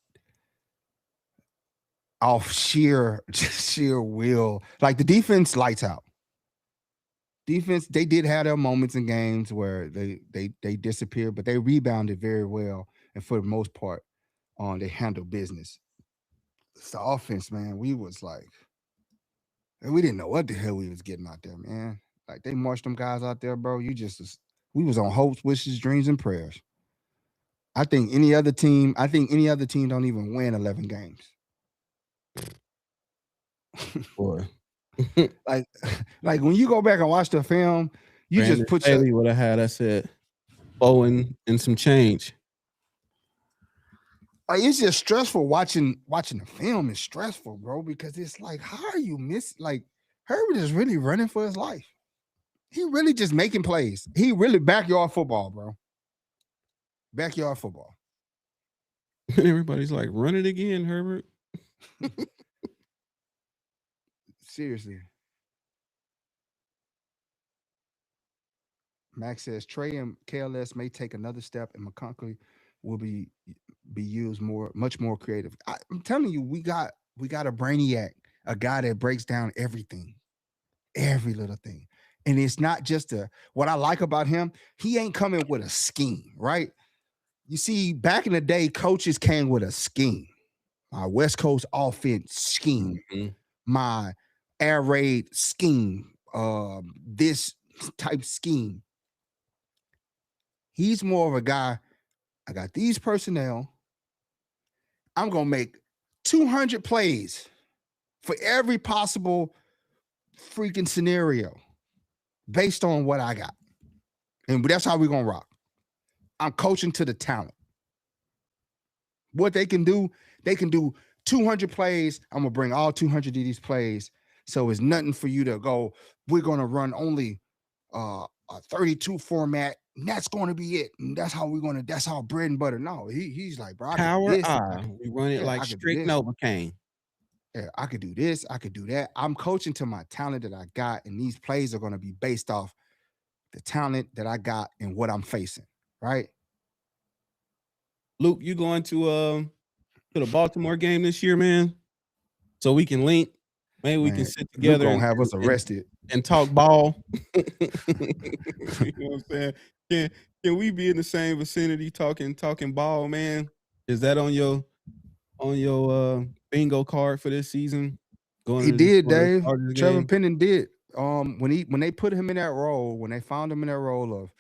off sheer will. Like the defense lights out. Defense, they did have their moments in games where they disappeared, but they rebounded very well. And for the most part, they handled business. It's the offense, man. We was like, we didn't know what the hell we was getting out there, man. Like they marched them guys out there, bro. We was on hopes, wishes, dreams, and prayers. I think any other team don't even win 11 games. Boy. like when you go back and watch the film, you Brandon just put Staley would have had us at Bowen and some change. It's just stressful watching the film is stressful, bro, because it's like, how are you like Herbert is really running for his life. He really just making plays. He really backyard football, bro. Backyard football. And everybody's like, run it again, Herbert. Seriously. Max says Trey and KLS may take another step, and McConkley will be used much more creative. I'm telling you, we got a brainiac, a guy that breaks down everything, every little thing. And it's not just what I like about him, he ain't coming with a scheme, right? You see, back in the day, coaches came with a scheme. My West Coast offense scheme, my air raid scheme, this type scheme. He's more of a guy, I got these personnel. I'm going to make 200 plays for every possible freaking scenario based on what I got. And that's how we're going to rock. I'm coaching to the talent. What they can do 200 plays. I'm going to bring all 200 of these plays. So it's nothing for you to go, we're going to run only a 32 format. And that's going to be it. And that's how that's how bread and butter. No, he's like, bro, Power I. We run it like strict Novocaine. Yeah, I could do this. I could do that. I'm coaching to my talent that I got. And these plays are going to be based off the talent that I got and what I'm facing. Right? Luke, you going to the Baltimore game this year, man? So we can link. Maybe we can sit together and have us arrested and talk ball. You know what I'm saying? Can we be in the same vicinity talking ball, man? Is that on your bingo card for this season? He did, Dave. Trevor Penning did. When they put him in that role, when they found him in that role of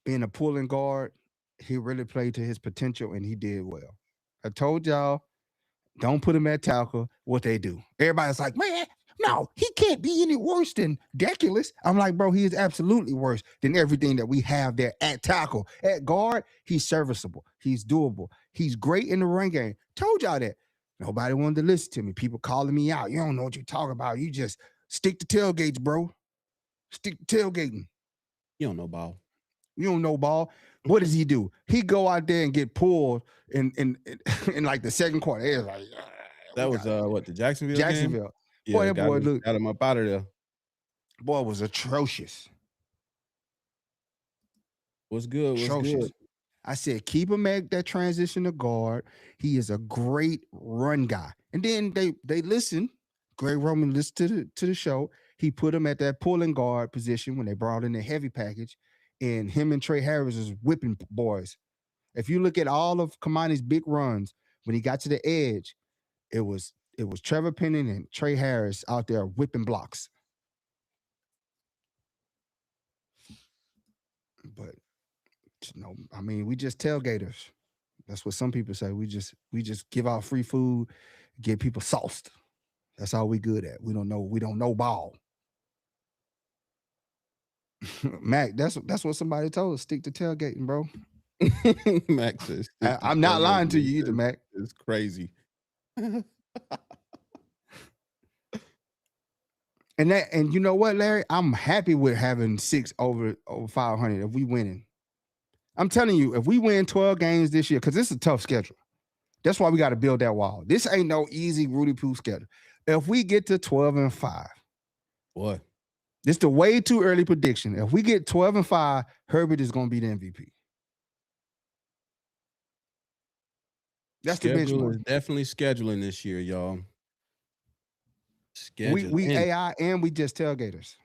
being a pulling guard, he really played to his potential and he did well. I told y'all, don't put him at tackle. What they do? Everybody's like, man, no, he can't be any worse than Deculus. I'm like, bro, he is absolutely worse than everything that we have there at tackle. At guard, he's serviceable. He's doable. He's great in the run game. Told y'all that. Nobody wanted to listen to me. People calling me out. You don't know what you're talking about. You just stick to tailgates, bro. Stick to tailgating. You don't know ball. You don't know ball. What does he do? He go out there and get pulled in like the second quarter. It was like, that was what, the Jacksonville game? Yeah, boy, that boy looked, got him up out of there. Boy was atrocious. What's good? I said, keep him at that transition to guard. He is a great run guy. And then they listen. Greg Roman listened to the show. he put him at that pulling guard position when they brought in the heavy package, and him and Trey Harris is whipping boys. If you look at all of Kamani's big runs, when he got to the edge, it was Trevor Penning and Trey Harris out there whipping blocks. But I mean, we just tailgaters. That's what some people say. We just give out free food, get people sauced. That's all we good at. We don't know ball. Mac, that's what somebody told us. Stick to tailgating, bro. Mac says, I'm not lying to you either, Mac. It's crazy. And you know what, Larry? I'm happy with having 6 over 500 if we winning. I'm telling you, if we win 12 games this year, because this is a tough schedule. That's why we got to build that wall. This ain't no easy Rudy Poo schedule. If we get to 12-5, what? This is the way too early prediction. If we get 12-5, Herbert is going to be the MVP. That's the benchmark. Definitely scheduling this year, y'all. We AI and we just tailgaters.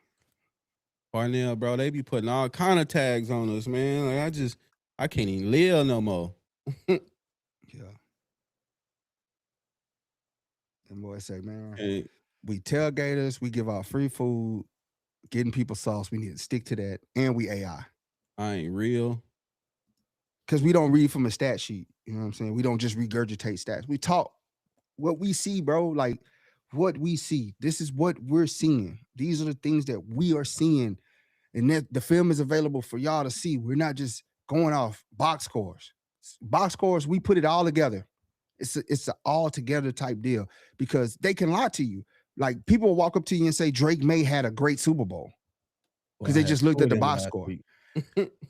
Parnell, bro, they be putting all kind of tags on us, man. Like I can't even live no more. Yeah. And boy, say, man, we tailgaters, we give out free food, getting people sauce. We need to stick to that, and we AI. I ain't real. Because we don't read from a stat sheet. You know what I'm saying? We don't just regurgitate stats. We talk what we see, bro. Like what we see. This is what we're seeing. These are the things that we are seeing. And that the film is available for y'all to see. We're not just going off box scores. Box scores, we put it all together. It's an all together type deal because they can lie to you. Like people will walk up to you and say Drake May had a great Super Bowl because they just looked at the box score.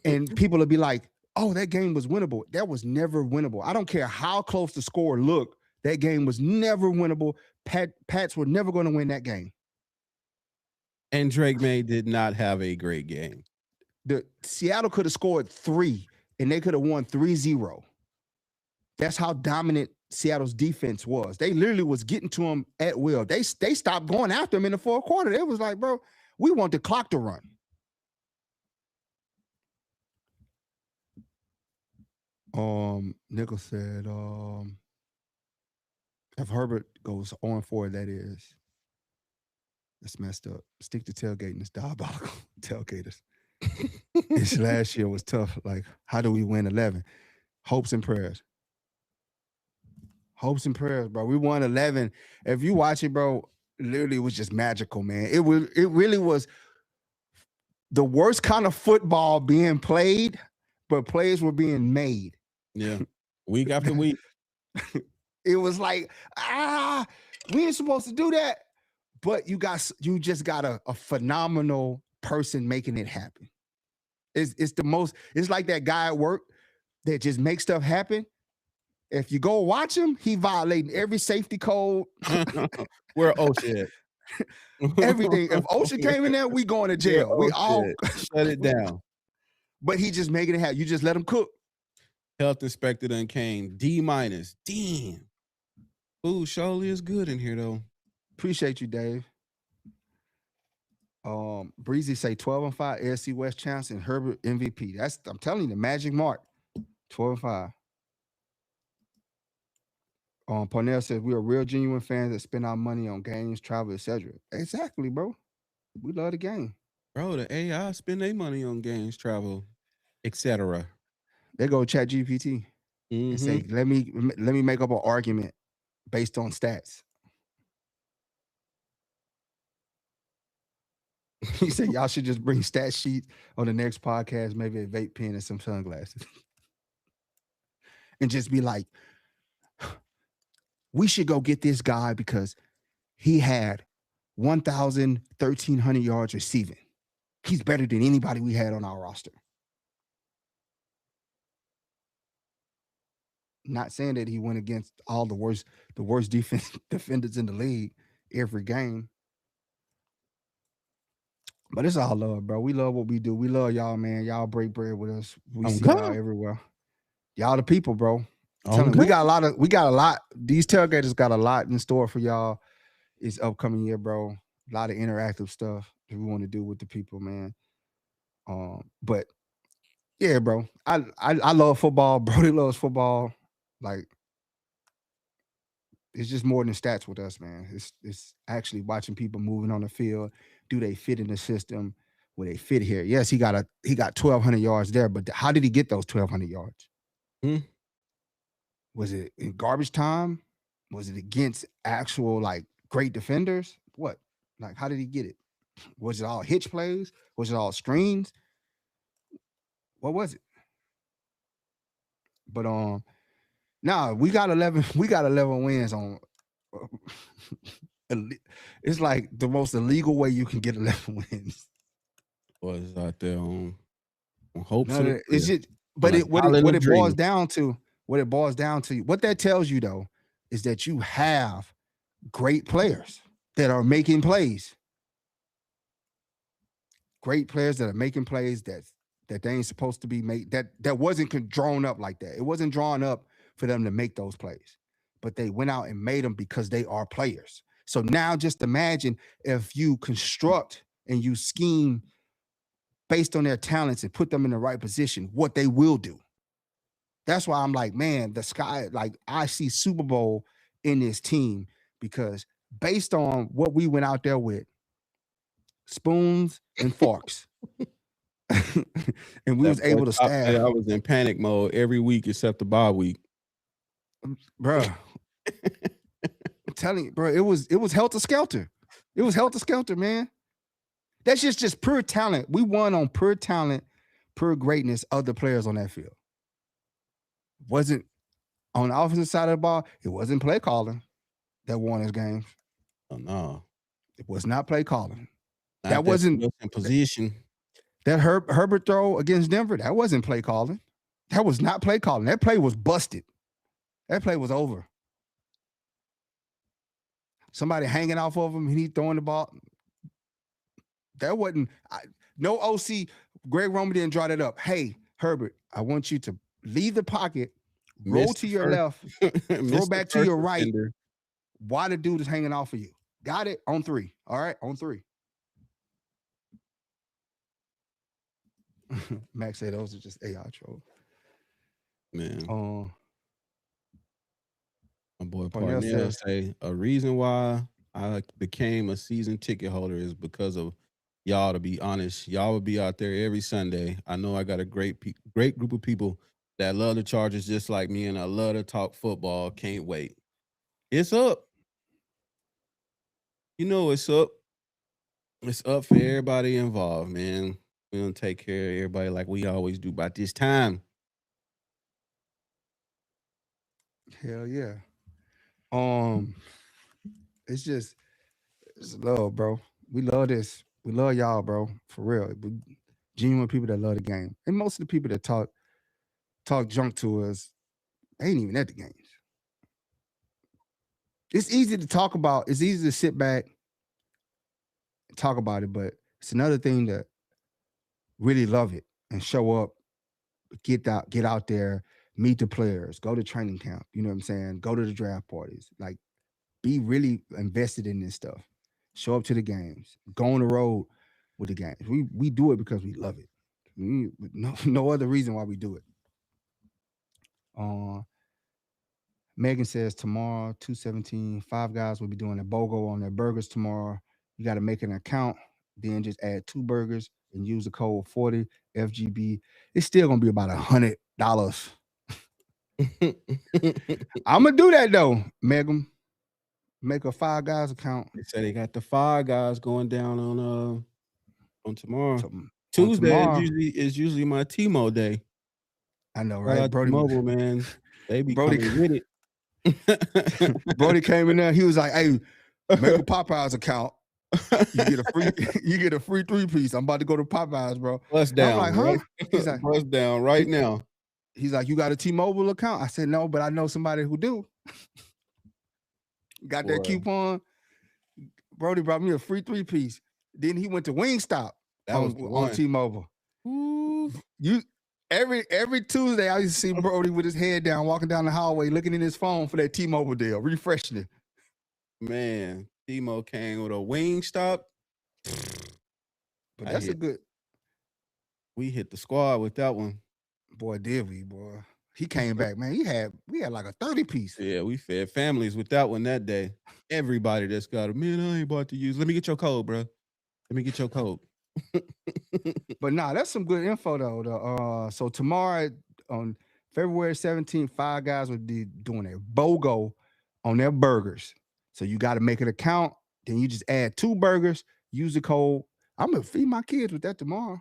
And people will be like, oh, that game was winnable. That was never winnable. I don't care how close the score looked. That game was never winnable. Pats were never going to win that game. And Drake May did not have a great game. The Seattle could have scored 3 and they could have won 3-0. That's how dominant Seattle's defense was. They literally was getting to him at will. They stopped going after him in the fourth quarter. It was like, bro, we want the clock to run. Nichols said, if Herbert goes on forward, that's messed up. Stick to tailgating. It's diabolical. Tailgaters. This last year was tough. Like, how do we win 11? Hopes and prayers. Hopes and prayers, bro. We won 11. If you watch it, bro, literally it was just magical, man. It really was the worst kind of football being played, but plays were being made. Yeah. Week after week. It was like, we ain't supposed to do that. But you just got a phenomenal person making it happen. It's like that guy at work that just makes stuff happen. If you go watch him, he violating every safety code. Where OSHA at? Everything. If OSHA came in there, we going to jail. We all shut it down. But he just making it happen. You just let him cook. Health inspector done came D-. Damn. Food surely is good in here though. Appreciate you, Dave. Breezy say 12-5 AFC West champs and Herbert MVP. I'm telling you, the magic mark. 12-5. Parnell says we are real genuine fans that spend our money on games, travel, etc. Exactly, bro. We love the game. Bro, the AI spend their money on games, travel, etc. They go chat GPT and say, let me make up an argument based on stats. He said y'all should just bring stat sheets on the next podcast, maybe a vape pen and some sunglasses. And just be like, we should go get this guy because he had 1,300 yards receiving. He's better than anybody we had on our roster. Not saying that he went against all the worst defenders in the league every game. But it's all love, bro. We love what we do. We love y'all, man. Y'all break bread with us. We see y'all everywhere. Y'all the people, bro. We got a lot. These tailgaters got a lot in store for y'all. It's upcoming year, bro. A lot of interactive stuff that we want to do with the people, man. But yeah, bro, I love football. Brody loves football. Like, it's just more than stats with us, man. It's actually watching people moving on the field. Do they fit in the system? Will they fit here? Yes, he got 1,200 yards there, but how did he get those 1,200 yards? Hmm. Was it in garbage time? Was it against actual like great defenders? What? Like, how did he get it? Was it all hitch plays? Was it all screens? What was it? But nah, we got 11. We got 11 wins on. It's like the most illegal way you can get 11 wins. Was out there on hopes and It's just, on but a what it boils dream. down to, what that tells you though, is that you have great players that are making plays. Great players that are making plays that they ain't supposed to be made. That wasn't drawn up like that. It wasn't drawn up for them to make those plays, but they went out and made them because they are players. So now just imagine if you construct and you scheme based on their talents and put them in the right position, what they will do. That's why I'm like, man, the sky, like I see Super Bowl in this team because based on what we went out there with, spoons and forks. And we was able to staff. I was in panic mode every week except the bye week. Bro. I'm telling you, bro, it was helter skelter. It was helter skelter, man. That's just pure talent. We won on pure talent, pure greatness of the players on that field. Wasn't on the offensive side of the ball, it wasn't play calling that won us games. Oh no. It was not play calling. Not that wasn't in position. That Herbert throw against Denver, that wasn't play calling. That was not play calling. That play was busted. That play was over. Somebody hanging off of him and he throwing the ball. That wasn't no OC. Greg Roman didn't draw that up. Hey, Herbert, I want you to leave the pocket, roll to your left, throw back to your right. Why the dude is hanging off of you? Got it? On 3. All right, on 3. Max said those are just AI trolls. Man. My boy Parnell say a reason why I became a season ticket holder is because of y'all. To be honest, y'all would be out there every Sunday. I know I got a great group of people that love the Chargers just like me, and I love to talk football. Can't wait. It's up. You know it's up. It's up for everybody involved, man. We're gonna take care of everybody like we always do by this time. Hell yeah. It's love, bro. We love this. We love y'all, bro. For real. We genuine people that love the game. And most of the people that talk junk to us ain't even at the games. It's easy to talk about. It's easy to sit back and talk about it, but it's another thing to really love it and show up, get out there, meet the players, go to training camp. You know what I'm saying? Go to the draft parties. Like, be really invested in this stuff. Show up to the games. Go on the road with the games. We do it because we love it. No other reason why we do it. Megan says tomorrow, 217, 5 guys will be doing a BOGO on their burgers tomorrow. You got to make an account, then just add 2 burgers and use the code 40 FGB. It's still gonna be about $100. I'm gonna do that though, Megan. Make a 5 guys account. They say they got the 5 guys going down on tomorrow. Tuesday is usually my T-Mo day. I know, right? Brody Mobile, man. They be Brody coming with it. Brody came in there. He was like, "Hey, make a Popeyes account. You get a free 3-piece. I'm about to go to Popeyes, bro." Bust down. I'm like, huh? Right? He's like, bust down right now. He's like, "You got a T-Mobile account?" I said, "No, but I know somebody who do." Got that coupon. Brody brought me a free 3-piece. Then he went to Wingstop on T-Mobile. Ooh. Every Tuesday, I used to see Brody with his head down, walking down the hallway, looking in his phone for that T-Mobile deal, refreshing it. Man, Timo came with a wing stop. But I that's a hit. good We hit the squad with that one. boy. Did we, boy? He came back, man. We had like a 30 piece. Yeah, we fed families with that one that day. Everybody that's got it, man, I ain't about to use. Let me get your code, bro. Let me get your code. But nah, that's some good info though. So tomorrow on February 17th, Five Guys will be doing a BOGO on their burgers. So you got to make an account. Then you just add 2 burgers. Use the code. I'm gonna feed my kids with that tomorrow.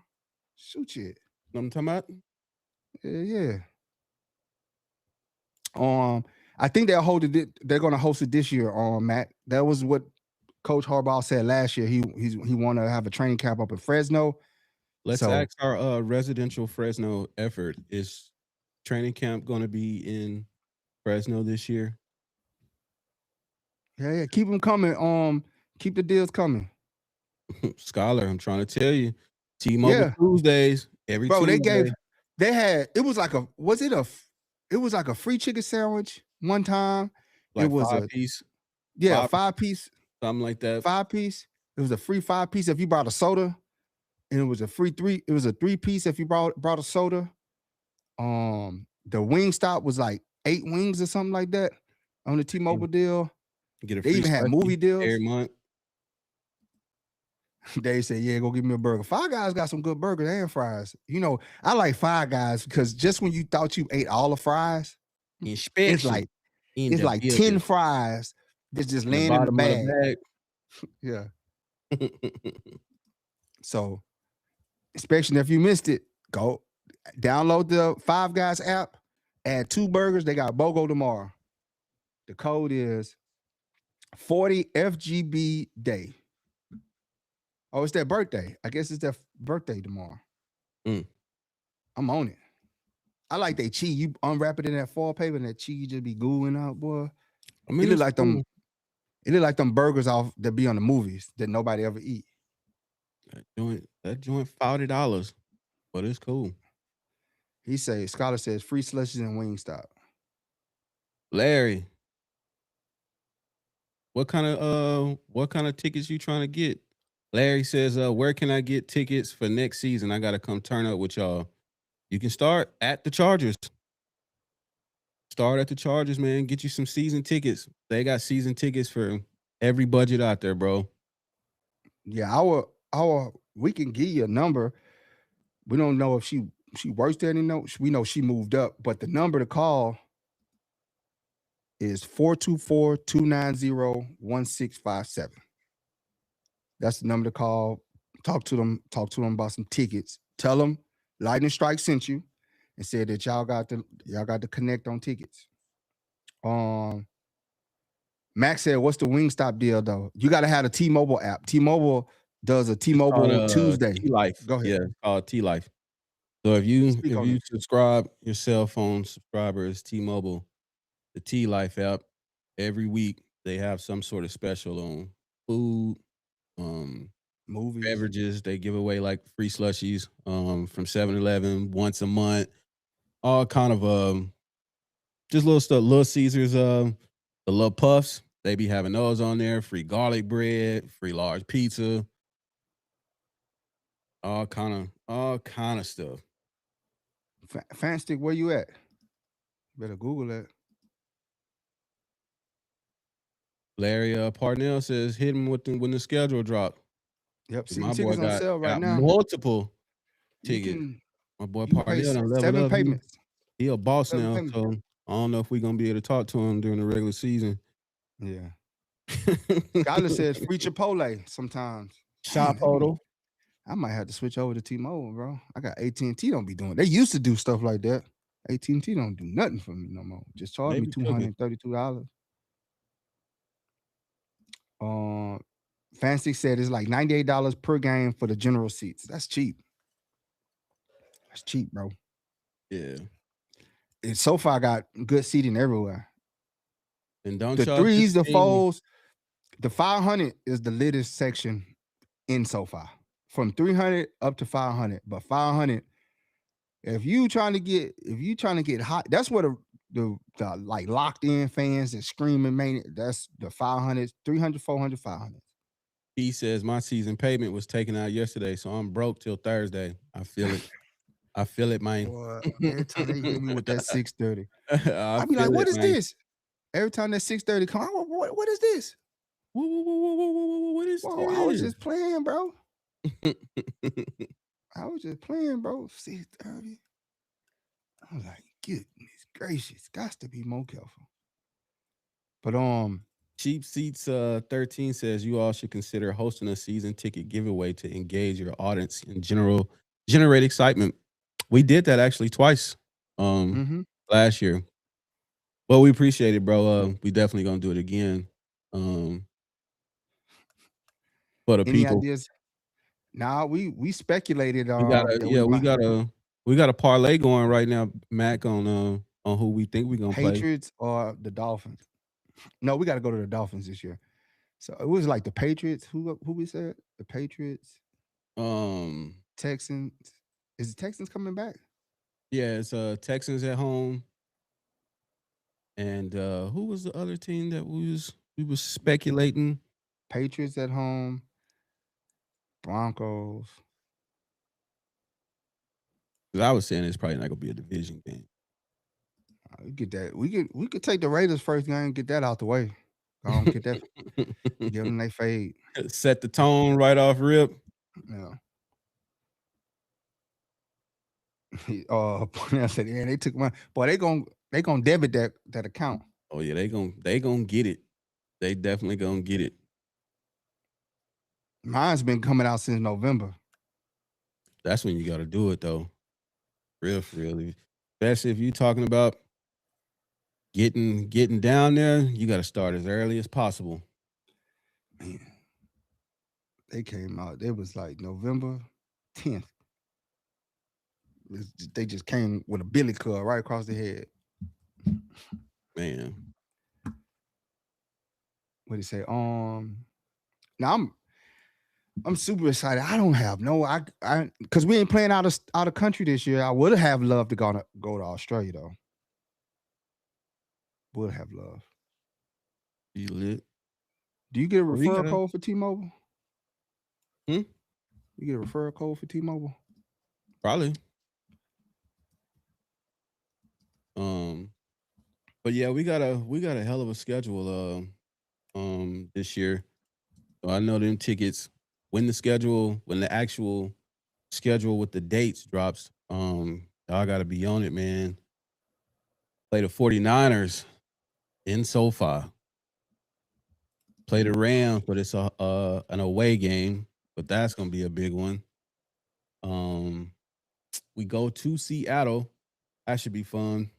Shoot shit. Know what I'm talking about? Yeah. I think they're gonna host it this year, Matt. That was what Coach Harbaugh said last year. He want to have a training camp up in Fresno. Let's So ask our residential Fresno effort. Is training camp going to be in Fresno this year? yeah, keep them coming. Keep the deals coming. Scholar, I'm trying to tell you. T-Mobile Yeah. Tuesdays, every Bro, Tuesday. it was like a free chicken sandwich one time. Like it was 5-piece. 5-piece, Something like that. 5-piece. It was a free 5-piece if you brought a soda, and it was a free 3-piece if you brought a soda. The wing stop was like 8 wings or something like that on the T-Mobile deal. Get a They free even had slushy movie deals. every month. They said, yeah, go give me a burger. Five Guys got some good burgers and fries. You know, I like Five Guys because just when you thought you ate all the fries, it's like 10 fries that just land in the bag. Yeah. So, especially if you missed it, go download the Five Guys app, add 2 burgers. They got BOGO tomorrow. The code is 40 FGB day. Oh, it's their birthday. I guess it's their birthday tomorrow. I'm on it. I like that cheese. You unwrap it in that foil paper and that cheese just be gooing out, boy. I mean, It look like them burgers off that be on the movies that nobody ever eat. That joint $40, but it's cool. Scholar says free slushies and Wingstop. Larry, what kind of tickets you trying to get? Larry says, where can I get tickets for next season? I gotta come turn up with y'all. You can start at the Chargers. Start at the Chargers, man. Get you some season tickets. They got season tickets for every budget out there, bro. Yeah, we can give you a number. We don't know if she works there anymore. We know she moved up, but the number to call is 424-290-1657. That's the number to call. Talk to them about some tickets. Tell them Lightning Strike sent you and said that y'all got to connect on tickets. Max said, what's the Wingstop deal though? You got to have a T-Mobile app. T-Mobile does a T-Mobile Tuesday. T-Life. Go ahead. Yeah, it's called T-Life. So if you subscribe your cell phone subscribers T-Mobile, the T-Life app, every week they have some sort of special on food, movies, beverages. They give away like free slushies from 7-Eleven once a month. All kind of just little stuff. Little Caesars, the little puffs. They be having those on there. Free garlic bread, free large pizza. All kind of stuff. Fanstick, where you at? Better Google that. Larry Parnell says hit him when the schedule drop. Yep, my boy tickets on sale right now. Multiple tickets. My boy Parnell done leveled 7 up. payments. He a boss 7 now, payments. so I don't know if we're gonna be able to talk to him during the regular season. Yeah. Skyler says free Chipotle sometimes. Chipotle. I might have to switch over to T-Mobile, bro. I got AT&T don't be doing. They used to do stuff like that. AT&T don't do nothing for me no more. Just charge me $232. Fancy said it's like $98 per game for the general seats. That's cheap. That's cheap, bro. Yeah. And SoFi got good seating everywhere. And don't the y'all threes, the fours, the 500 is the latest section in SoFi. From 300 up to 500, but 500. If you trying to get hot, that's where the like locked in fans that screaming, man, that's the 500, 300, 400, 500. He says my season payment was taken out yesterday, so I'm broke till Thursday. I feel it. I feel it, man. Boy, every time they hit me with that 630, I I be like, feel what it, is man. this? Every time that 630 come, what is this? What is Whoa, I was this? just playing, bro. I was just playing, bro. 630. I was like, goodness gracious, got to be more careful. But Cheap Seats 13 says you all should consider hosting a season ticket giveaway to engage your audience and generate excitement. We did that actually twice mhm. last year. Well, we appreciate it, bro. We definitely gonna do it again. Um for the Any people. ideas? Nah, we speculated We got a that we might we got a parlay going right now, Mac, on who we think we gonna play. Patriots or the Dolphins. No, we got to go to the Dolphins this year. So it was like the Patriots. Who we said? The Patriots, Um Texans. Is the Texans coming back? yeah, it's Texans at home. And who was the other team that we was speculating? Patriots at home, Broncos. 'Cause I was saying it's probably not gonna be a division game. We get that. We could take the Raiders first game, get that out the way. Get that. Give them they fade. Set the tone right off rip. Yeah. I said, yeah, they took my boy. They gonna debit that account. Oh yeah, they gonna get it. They definitely gonna get it. Mine's been coming out since November. That's when you got to do it though. Real for real. Especially if you talking about getting down there, you got to start as early as possible. Man, they came out. It was like November 10th. They just came with a billy club right across the head. Man, What do you say? Now I'm super excited. I don't have no I because we ain't playing out of country this year. I would have loved to go to Australia though. Would have loved. you lit. Do you get a We referral gotta. code for T-Mobile? Hmm? You get a referral code for T-Mobile? Probably. But yeah, we got a hell of a schedule this year. So I know them tickets when the actual schedule with the dates drops, y'all gotta be on it, man. Play the 49ers in SoFi. Play the Rams, but it's an away game, but that's gonna be a big one. We go to Seattle. That should be fun.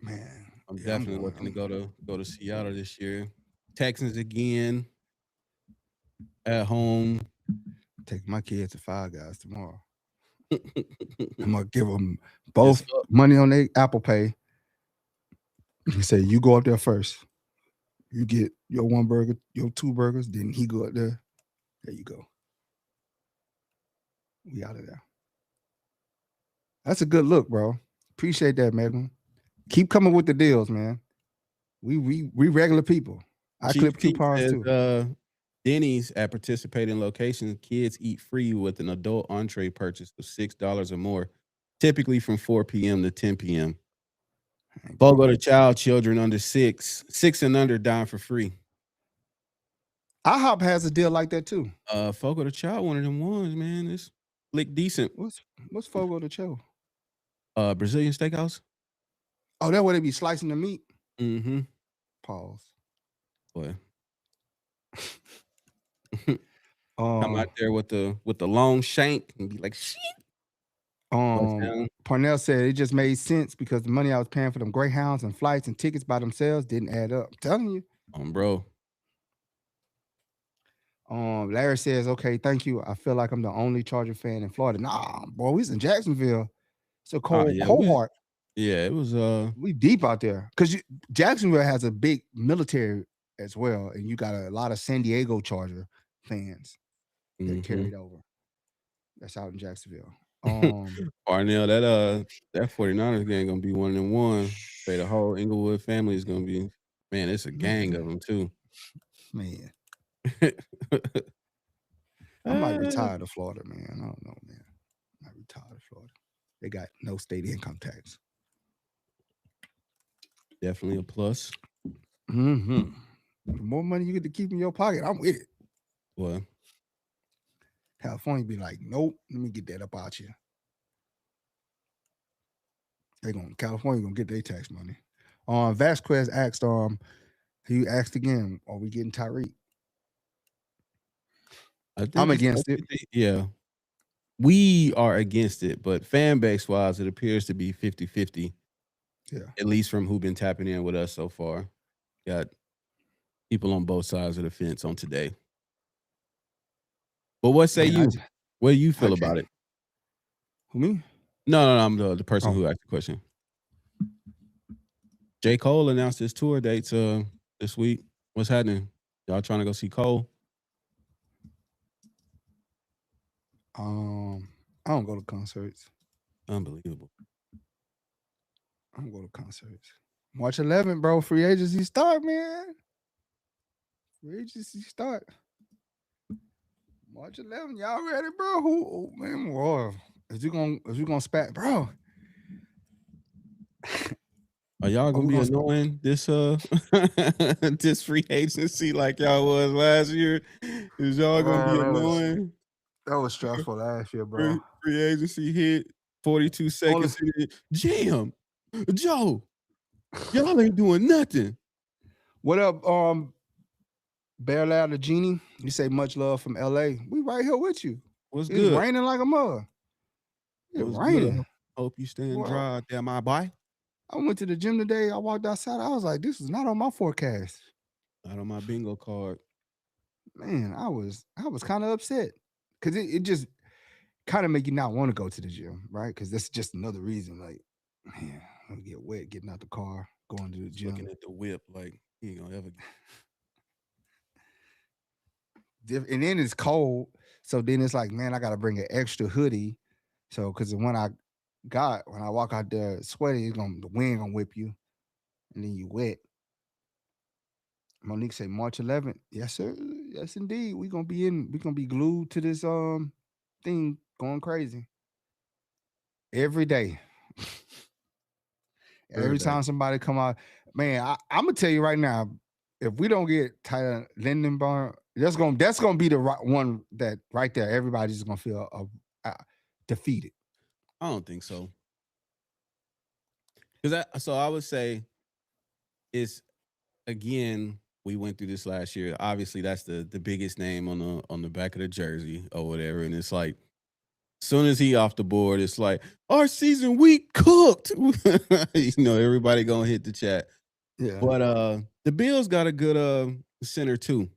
Man, I'm yeah, I'm definitely going. looking to go to Seattle this year. Texans again at home. Take my kids to Five Guys tomorrow. I'm gonna give them Yes, both sir. money on their Apple Pay. He say you go up there first. You get your one burger, your two burgers, then he go up there. There you go. We out of there. That's a good look, bro. Appreciate that, man. Keep coming with the deals, man. We regular people. I Chief clip T coupons says too. Denny's at participating locations, kids eat free with an adult entree purchase of $6 or more, typically from 4 p.m. to 10 p.m. Fogo to child, children under 6 and under dine for free. IHOP has a deal like that too. Fogo to child, one of them ones, man. It's lick decent. What's Fogo to Chill? Brazilian steakhouse. Oh, that where they be slicing the meat. Mm-hmm. Pause. Boy. Come out there with the long shank and be like, shit. Parnell said it just made sense because the money I was paying for them Greyhounds and flights and tickets by themselves didn't add up. I'm telling you. Bro. Larry says, okay, thank you. I feel like I'm the only Charger fan in Florida. Nah, boy, we was in Jacksonville. It's a cohort. It was We deep out there. Because Jacksonville has a big military as well, and you got a lot of San Diego Charger fans that carried over. That's out in Jacksonville. Parnell, that 49ers game gonna be one of them one. Say the whole Inglewood family is gonna be, man, it's a gang of them too. Man, I might retire to Florida, man. I don't know, man. I might retire to Florida. They got no state income tax. Definitely a plus. The more money you get to keep in your pocket, I'm with it. Well, California be like, nope, let me get that up out you. California gonna get their tax money. Vasquez asked, he asked again, are we getting Tyreek? I think I'm against it. Yeah. We are against it, but fan base wise, it appears to be 50-50. Yeah. At least from who been tapping in with us so far. Got people on both sides of the fence on today. But what say you? What do you feel about it? Who, me? No, I'm the person who asked the question. J. Cole announced his tour dates this week. What's happening? Y'all trying to go see Cole? I don't go to concerts. Unbelievable. I don't go to concerts. March 11th, bro. Free agency start, man. Free agency start. March 11th, y'all ready, bro? Who man? Boy, is you gonna spat, bro? Are y'all gonna be annoying this this free agency like y'all was last year? Is y'all gonna be annoying? That was stressful last year, bro. Free agency hit 42 seconds. Jam, Joe, y'all ain't doing nothing. What up, Bear Loud the Genie? You say much love from LA. We right here with you. What's good? It's raining like a mug. It's raining. Good? Hope you staying dry out there, my boy. I went to the gym today. I walked outside. I was like, this is not on my forecast. Not on my bingo card. Man, I was kind of upset because it just kind of make you not want to go to the gym, right? Because that's just another reason. Like, man, I'm gonna get wet getting out the car, going to the gym. Looking at the whip, like he ain't gonna ever. And then it's cold, so then it's like, man, I gotta bring an extra hoodie. So, because when I walk out there sweaty, the wind gonna whip you, and then you wet. Monique say March 11th. Yes, sir. Yes, indeed. We're gonna be glued to this thing going crazy. Every day. Every time somebody come out, man, I'm gonna tell you right now, if we don't get Tyler Lindenbaum, that's gonna be the one that right there. Everybody's just gonna feel defeated. I don't think so. So I would say it's, again, we went through this last year. Obviously, that's the biggest name on the back of the jersey or whatever. And it's like, as soon as he off the board, it's like, our season week cooked. Everybody gonna hit the chat. Yeah. But the Bills got a good center too.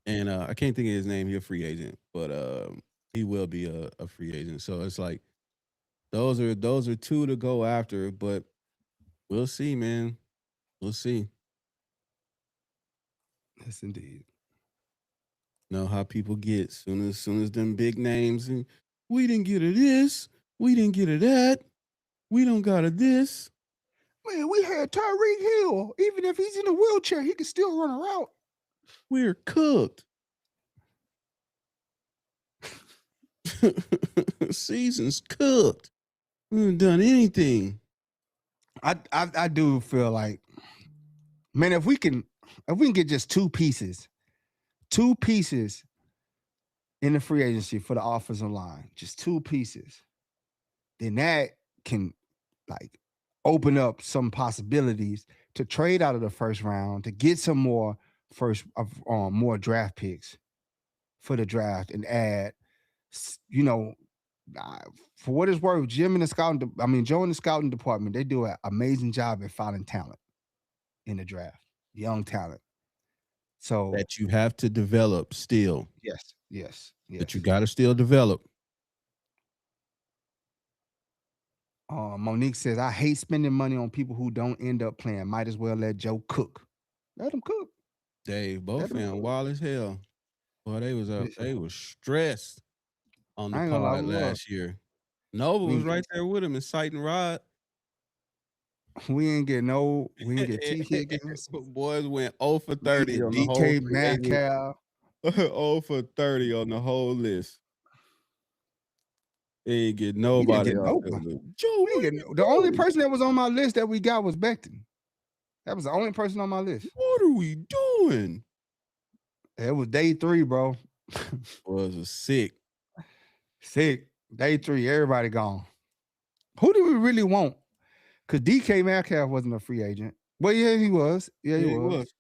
And I can't think of his name. He's a free agent, but he will be a free agent. So it's like those are two to go after, but we'll see, man. We'll see. Yes, indeed. Know how people get soon as them big names, and we didn't get a this, we didn't get a that, we don't got a this. Man, we had Tyreek Hill. Even if he's in a wheelchair, he can still run a route. We're cooked. Season's cooked. We haven't done anything. I do feel like, man, if we can get just two pieces in the free agency for the offensive line, just two pieces, then that can like open up some possibilities to trade out of the first round to get some more more draft picks for the draft and add, for what it's worth, Joe in the scouting department, they do an amazing job at finding talent in the draft, young talent. So that you have to develop still. Yes. That you got to still develop. Monique says, I hate spending money on people who don't end up playing. Might as well let Joe cook. Let him cook. Dave, both of them wild as hell. Boy, they was stressed. on the I ain't gonna lie, pod we was. last year. Nova We was ain't right there with him, inciting Rod. we ain't get no. We ain't get T Higgins. Boys went 0 for We ain't 30 get on the whole DK free agent. Metcalf. 0 for 30 on the whole list. They ain't get We didn't nobody get off no that one. list. Joe, We ain't what get you the only doing? person that was on my list that we got was Becton. That was the only person on my list. What are we doing? It was day 3, bro. Was sick. Sick. Day 3, everybody gone. Who do we really want? Because DK Metcalf wasn't a free agent. Well, yeah, he was. Yeah, he Yeah, he was. was.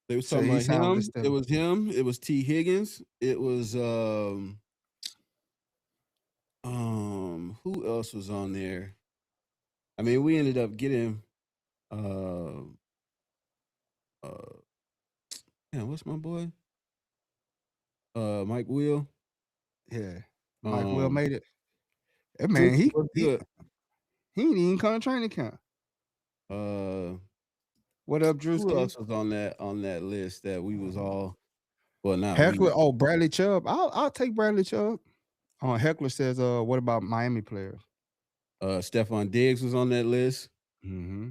They was So talking he about signed with him. the It Steelers. was him. It was T. Higgins. It was who else was on there? I mean, we ended up getting what's my boy? Mike Will. Yeah. Mike Will made it. That man, Drewski he was good. ain't even come to training camp. What up, Who Drewski? else was on that list that we was all not Heckler. we. Oh, Bradley Chubb. I'll take Bradley Chubb. Heckler says, what about Miami players? Stephon Diggs was on that list. Mm-hmm.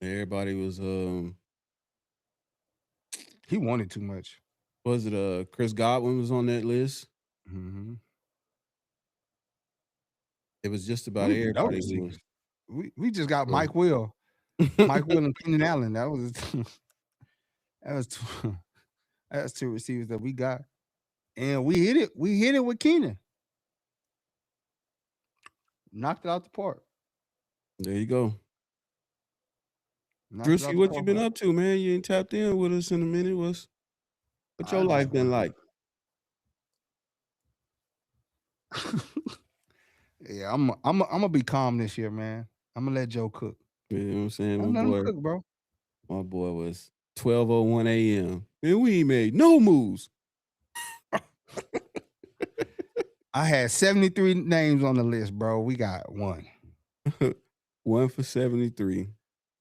Everybody was He wanted too much. was it Chris Godwin was on that list. Mm-hmm. It was just about everybody who was. We just got Mike Will. Mike Will and Keenan Allen. That was that's 2 receivers that we got. And we hit it. We hit it with Keenan. Knocked it out the park. There you go. Knocked it out Drewski, the what you park. been up to, man? You ain't tapped in with us in a minute. What your life been like? Yeah, I'm gonna be calm this year, man. I'm gonna let Joe cook. You know what I'm saying? I'm letting him cook, bro. My boy was 12:01 a.m. and we ain't made no moves. I had 73 names on the list, bro. We got 1. 1 for 73.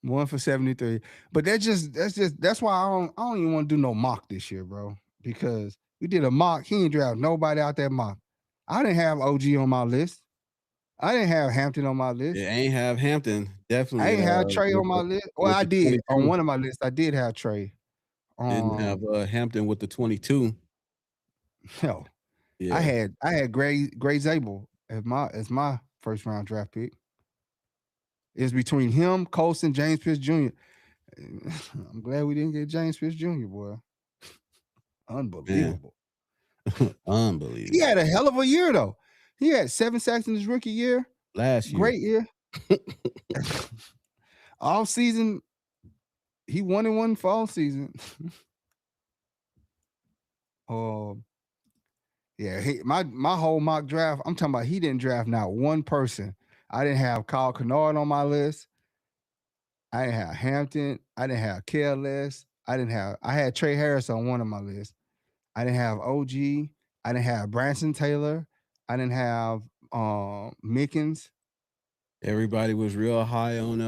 1 for 73. But that's why I don't even want to do no mock this year, bro. Because we did a mock. He ain't draft nobody out that mock. I didn't have OG on my list. I didn't have Hampton on my list. Yeah, ain't have Hampton. Definitely. I ain't have Trey on my list. Well, I did. 22. On one of my lists, I did have Trey. Didn't have Hampton with the 22. No. Yeah. I had Gray Zabel as my first round draft pick. It's between him, Colson, James Pierce Jr. I'm glad we didn't get James Pierce Jr., boy. Unbelievable. Unbelievable. He had a hell of a year, though. He had 7 sacks in his rookie year. Last year. Great year. All season, he won and won for all season. Yeah, my whole mock draft, I'm talking about he didn't draft not one person. I didn't have Kyle Kennard on my list. I didn't have Hampton. I didn't have Careless. I had Trey Harris on one of my lists. I didn't have OG. I didn't have Branson Taylor. I didn't have Mickens. Everybody was real high on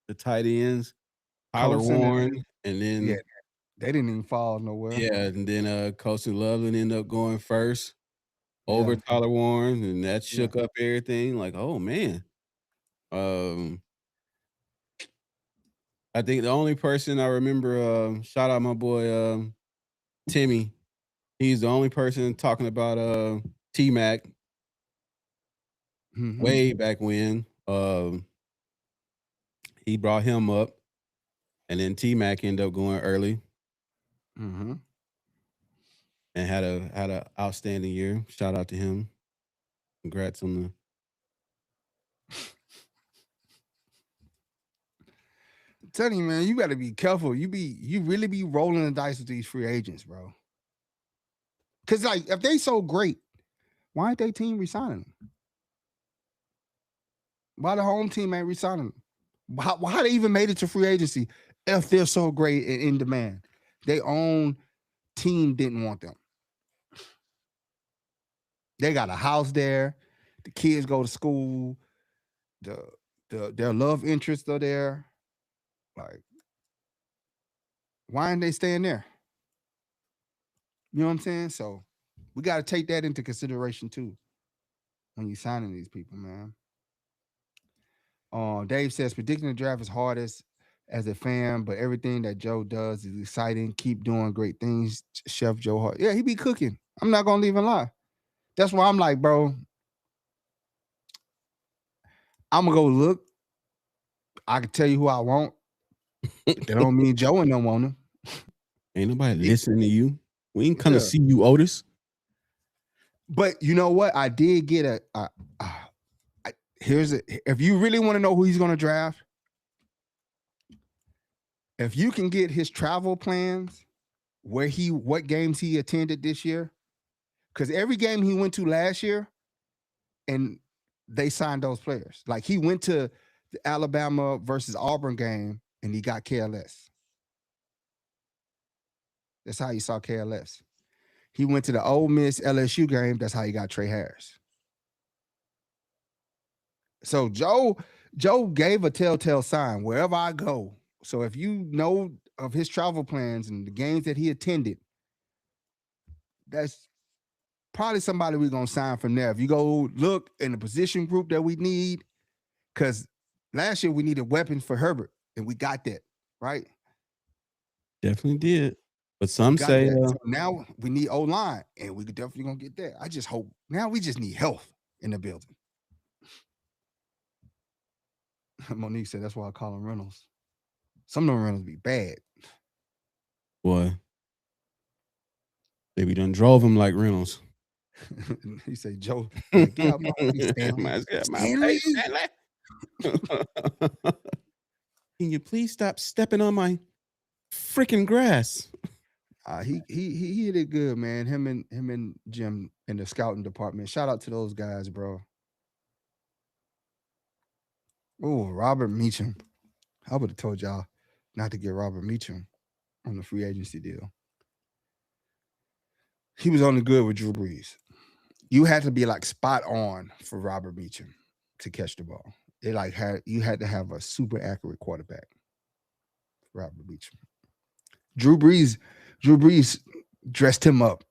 the tight ends. Tyler Colson Warren, and then they didn't even fall nowhere. Yeah, and then Colson Loveland ended up going first over Tyler Warren, and that shook up everything. Like, oh man. I think the only person I remember, shout out my boy Timmy. He's the only person talking about T-Mac way back when. He brought him up, and then T-Mac ended up going early. Mm-hmm. And had a outstanding year. Shout out to him. Congrats on the. I'm telling you, man, you got to be careful. You really be rolling the dice with these free agents, bro. Because like, if they so great, why ain't they team resigning them? Why the home team ain't resigning them? Why they even made it to free agency if they're so great and in demand? Their own team didn't want them. They got a house there. The kids go to school. Their love interests are there. Like, why aren't they staying there? You know what I'm saying? So We got to take that into consideration too when you signing these people, man. Dave says predicting the draft is hardest as a fan, but everything that Joe does is exciting. Keep doing great things, Chef Joe Hart. Yeah, he be cooking. I'm not gonna even lie. That's why I'm like, bro, I'm gonna go look. I can tell you who I want, but that don't mean Joe and don't want him. Ain't nobody It- listening to you. We ain't come to yeah. see you, Otis. But you know what? I did get here's it. If you really want to know who he's gonna draft, if you can get his travel plans, what games he attended this year, because every game he went to last year, and they signed those players. Like he went to the Alabama versus Auburn game and he got KLS. That's how you saw KLS. He went to the Ole Miss LSU game. That's how he got Trey Harris. So Joe gave a telltale sign wherever I go. So if you know of his travel plans and the games that he attended, that's probably somebody we're gonna sign from there. If you go look in the position group that we need, because last year we needed weapons for Herbert, and we got that, right? Definitely did. But We some got say that. So now we need O line, and we definitely gonna get that. I just hope now we just need health in the building. Monique said that's why I call him Reynolds. Some of them Reynolds be bad. boy, they be done drove him like Reynolds. He said, Joe, like, get out my face, Stanley. My Stanley? face, Stanley. Can you please stop stepping on my freaking grass? He did good, man. Him and Jim in the scouting department. Shout out to those guys, bro. Oh, Robert Meacham. I would have told y'all not to get Robert Meacham on the free agency deal. He was only good with Drew Brees. You had to be like spot on for Robert Meacham to catch the ball. It like you had to have a super accurate quarterback. Robert Meacham. Drew Brees dressed him up.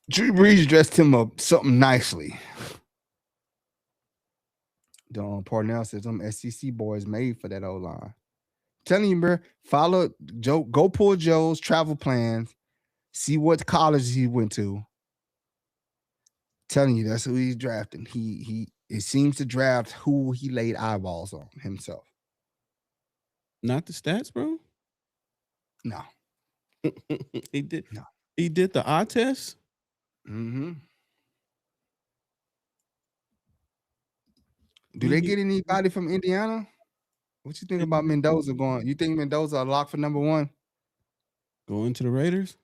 Drew Brees dressed him up something nicely. Don Parnell says them SEC boys made for that O line. Telling you, bro, follow Joe. Go pull Joe's travel plans. See what college he went to. Telling you, that's who he's drafting. He it seems to draft who he laid eyeballs on himself. Not the stats, bro. No, he did. no. He did the eye test. Mm-hmm. Do they get anybody from Indiana? What you think about Mendoza going? You think Mendoza a lock for number one? Going to the Raiders?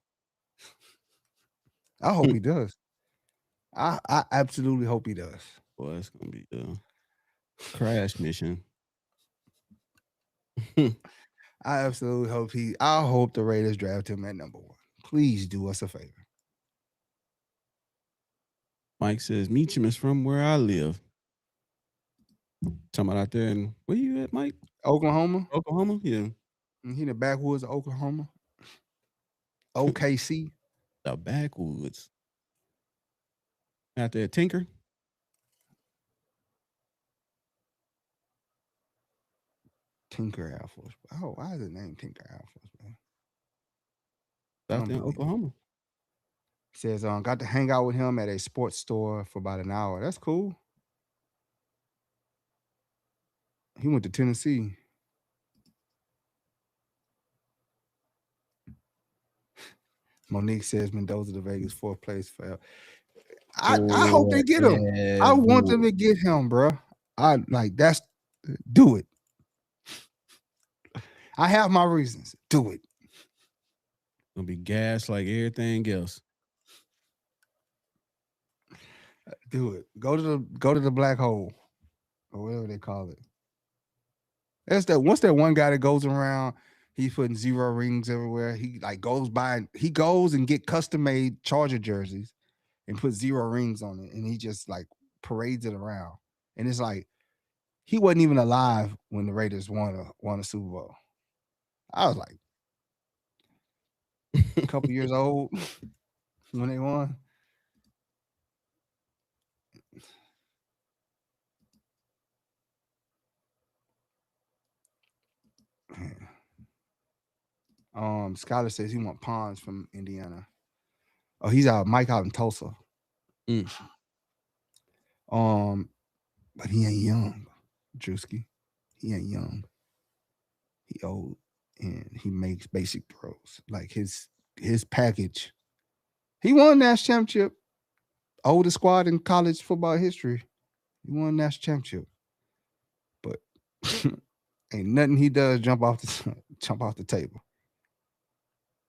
I hope he does. I absolutely hope he does. Boy, it's gonna be a crash mission. I absolutely hope I hope the Raiders draft him at number one. Please do us a favor. Mike says Meacham is from where I live. Talking about out there in where you at, Mike? Oklahoma? Oklahoma? Yeah. He in the backwoods of Oklahoma. OKC. The backwoods. Out there at Tinker. Tinker Air Force. Oh, why is it named Tinker Air Force, man? Out there in Oklahoma. He says, got to hang out with him at a sports store for about an hour. That's cool. He went to Tennessee. Monique says Mendoza to Vegas fourth place for. I hope they get him. I want them to get him, bro. Do it. I have my reasons. Do it. Gonna be gas like everything else. Do it. Go to the black hole or whatever they call it. That's that. Once that one guy that goes around, he's putting 0 rings everywhere. He like goes and get custom made Charger jerseys and put 0 rings on it, and he just like parades it around. And it's like he wasn't even alive when the Raiders won a Super Bowl. I was like, a couple years old when they won. Skyler says he want Pons from Indiana. Oh, he's out. Mike out in Tulsa. Mm. But he ain't young, Drewski. He ain't young. He old and he makes basic throws. Like his package. He won national championship. Oldest squad in college football history. He won national championship. But ain't nothing he does jump off the table.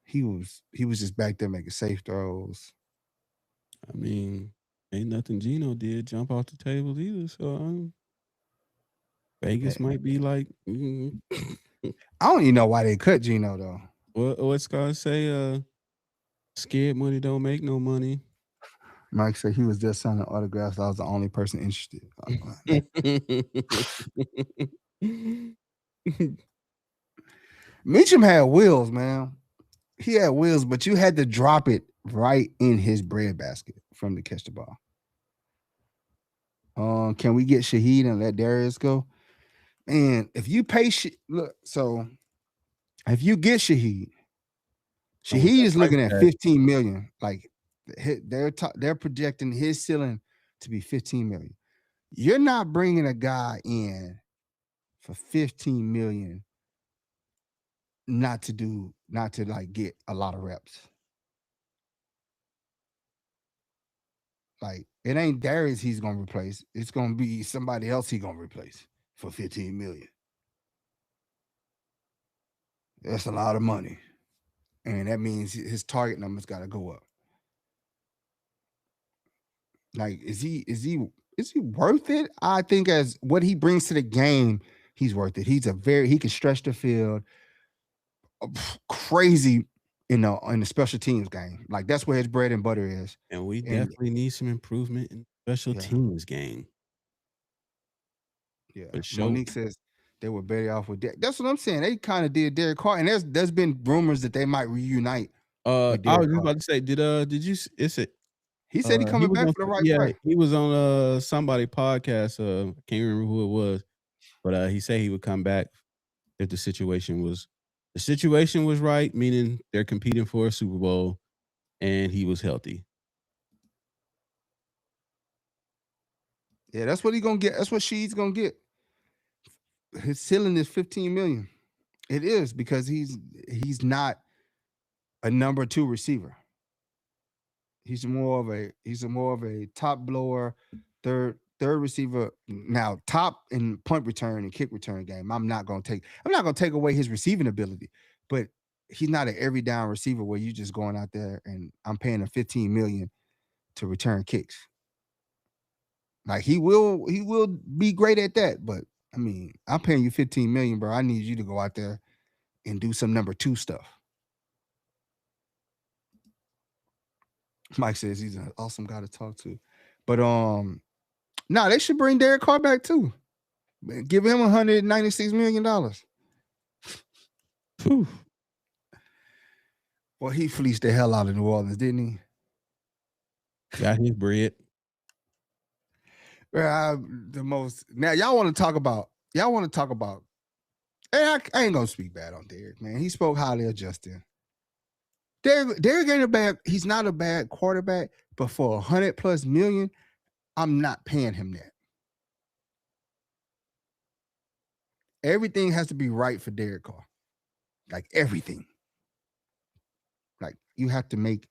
He was just back there making safe throws. I mean, ain't nothing Gino did jump off the table either. So Vegas might be like, I don't even know why they cut Gino though. what's Scott say? Scared money don't make no money. Mike said he was just signing autographs. I was the only person interested. Meacham had wheels, man. He had wheels, but you had to drop it right in his breadbasket from to catch the ball. Can we get Shaheed and let Darius go? Man, if you pay look, so if you get Shaheed is looking at 15 million. Like they're projecting his ceiling to be 15 million. You're not bringing a guy in for 15 million not to like get a lot of reps. Like it ain't Darius he's gonna replace. It's gonna be somebody else he's gonna replace for 15 million. That's a lot of money. And that means his target numbers gotta go up. Like, is he worth it? I think as what he brings to the game, he's worth it. He can stretch the field crazy in the special teams game. Like that's where his bread and butter is. And we definitely need some improvement in special teams game. Yeah. Monique says they were better off with Derek. That's what I'm saying. They kind of did Derek Carr, and there's been rumors that they might reunite. I was just about to say, did you? He said he coming back for the right price. He was on somebody podcast. I can't remember who it was, but he said he would come back if the situation was right, meaning they're competing for a Super Bowl, and he was healthy. Yeah, that's what he's gonna get. That's what she's gonna get. His ceiling is 15 million. It is because he's not a number 2 receiver. He's more of a top blower, third receiver. Now, top in punt return and kick return game. I'm not gonna take away his receiving ability, but he's not an every down receiver where you're just going out there and I'm paying him 15 million to return kicks. Like he will be great at that, but I mean, I'm paying you 15 million, bro. I need you to go out there and do some number 2 stuff. Mike says he's an awesome guy to talk to. But they should bring Derek Carr back too. Give him $196 million. Whew. Well, he fleeced the hell out of New Orleans, didn't he? Got his bread. Now y'all want to talk about. I ain't gonna speak bad on Derek, man. He spoke highly of Justin. Derek ain't a bad. He's not a bad quarterback, but for $100+ million, I'm not paying him that. Everything has to be right for Derek Carr. Like everything. Like you have to make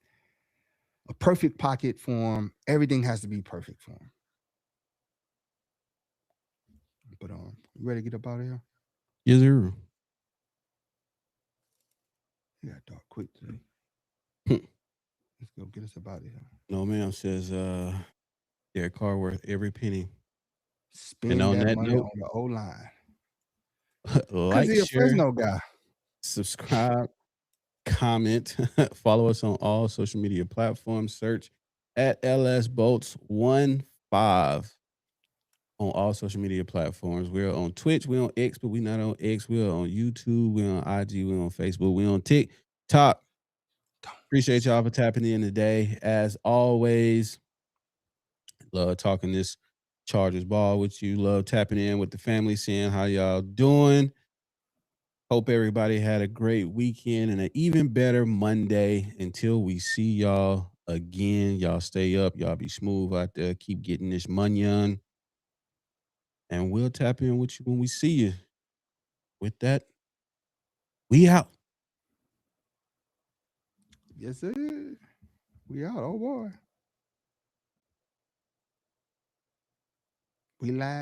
a perfect pocket for him. Everything has to be perfect for him. But you ready to get up out of here? Yes, sir. Yeah, dark quick today. Let's go get us up out of here. No, ma'am, says Derek Carr worth every penny. Spend that money on the O-line. Like, he's a share, Fresno guy. Subscribe, comment, follow us on all social media platforms. Search at LSBolts15 on all social media platforms. We're on Twitch, we're on X, but we're not on X. We're on YouTube, we're on IG, we're on Facebook, we're on TikTok. Appreciate y'all for tapping in today. As always, love talking this Chargers ball with you. Love tapping in with the family, seeing how y'all doing. Hope everybody had a great weekend and an even better Monday. Until we see y'all again, y'all stay up. Y'all be smooth out there. Keep getting this money on. And we'll tap in with you when we see you. With that, we out. Yes, sir. We out. Oh boy. We live.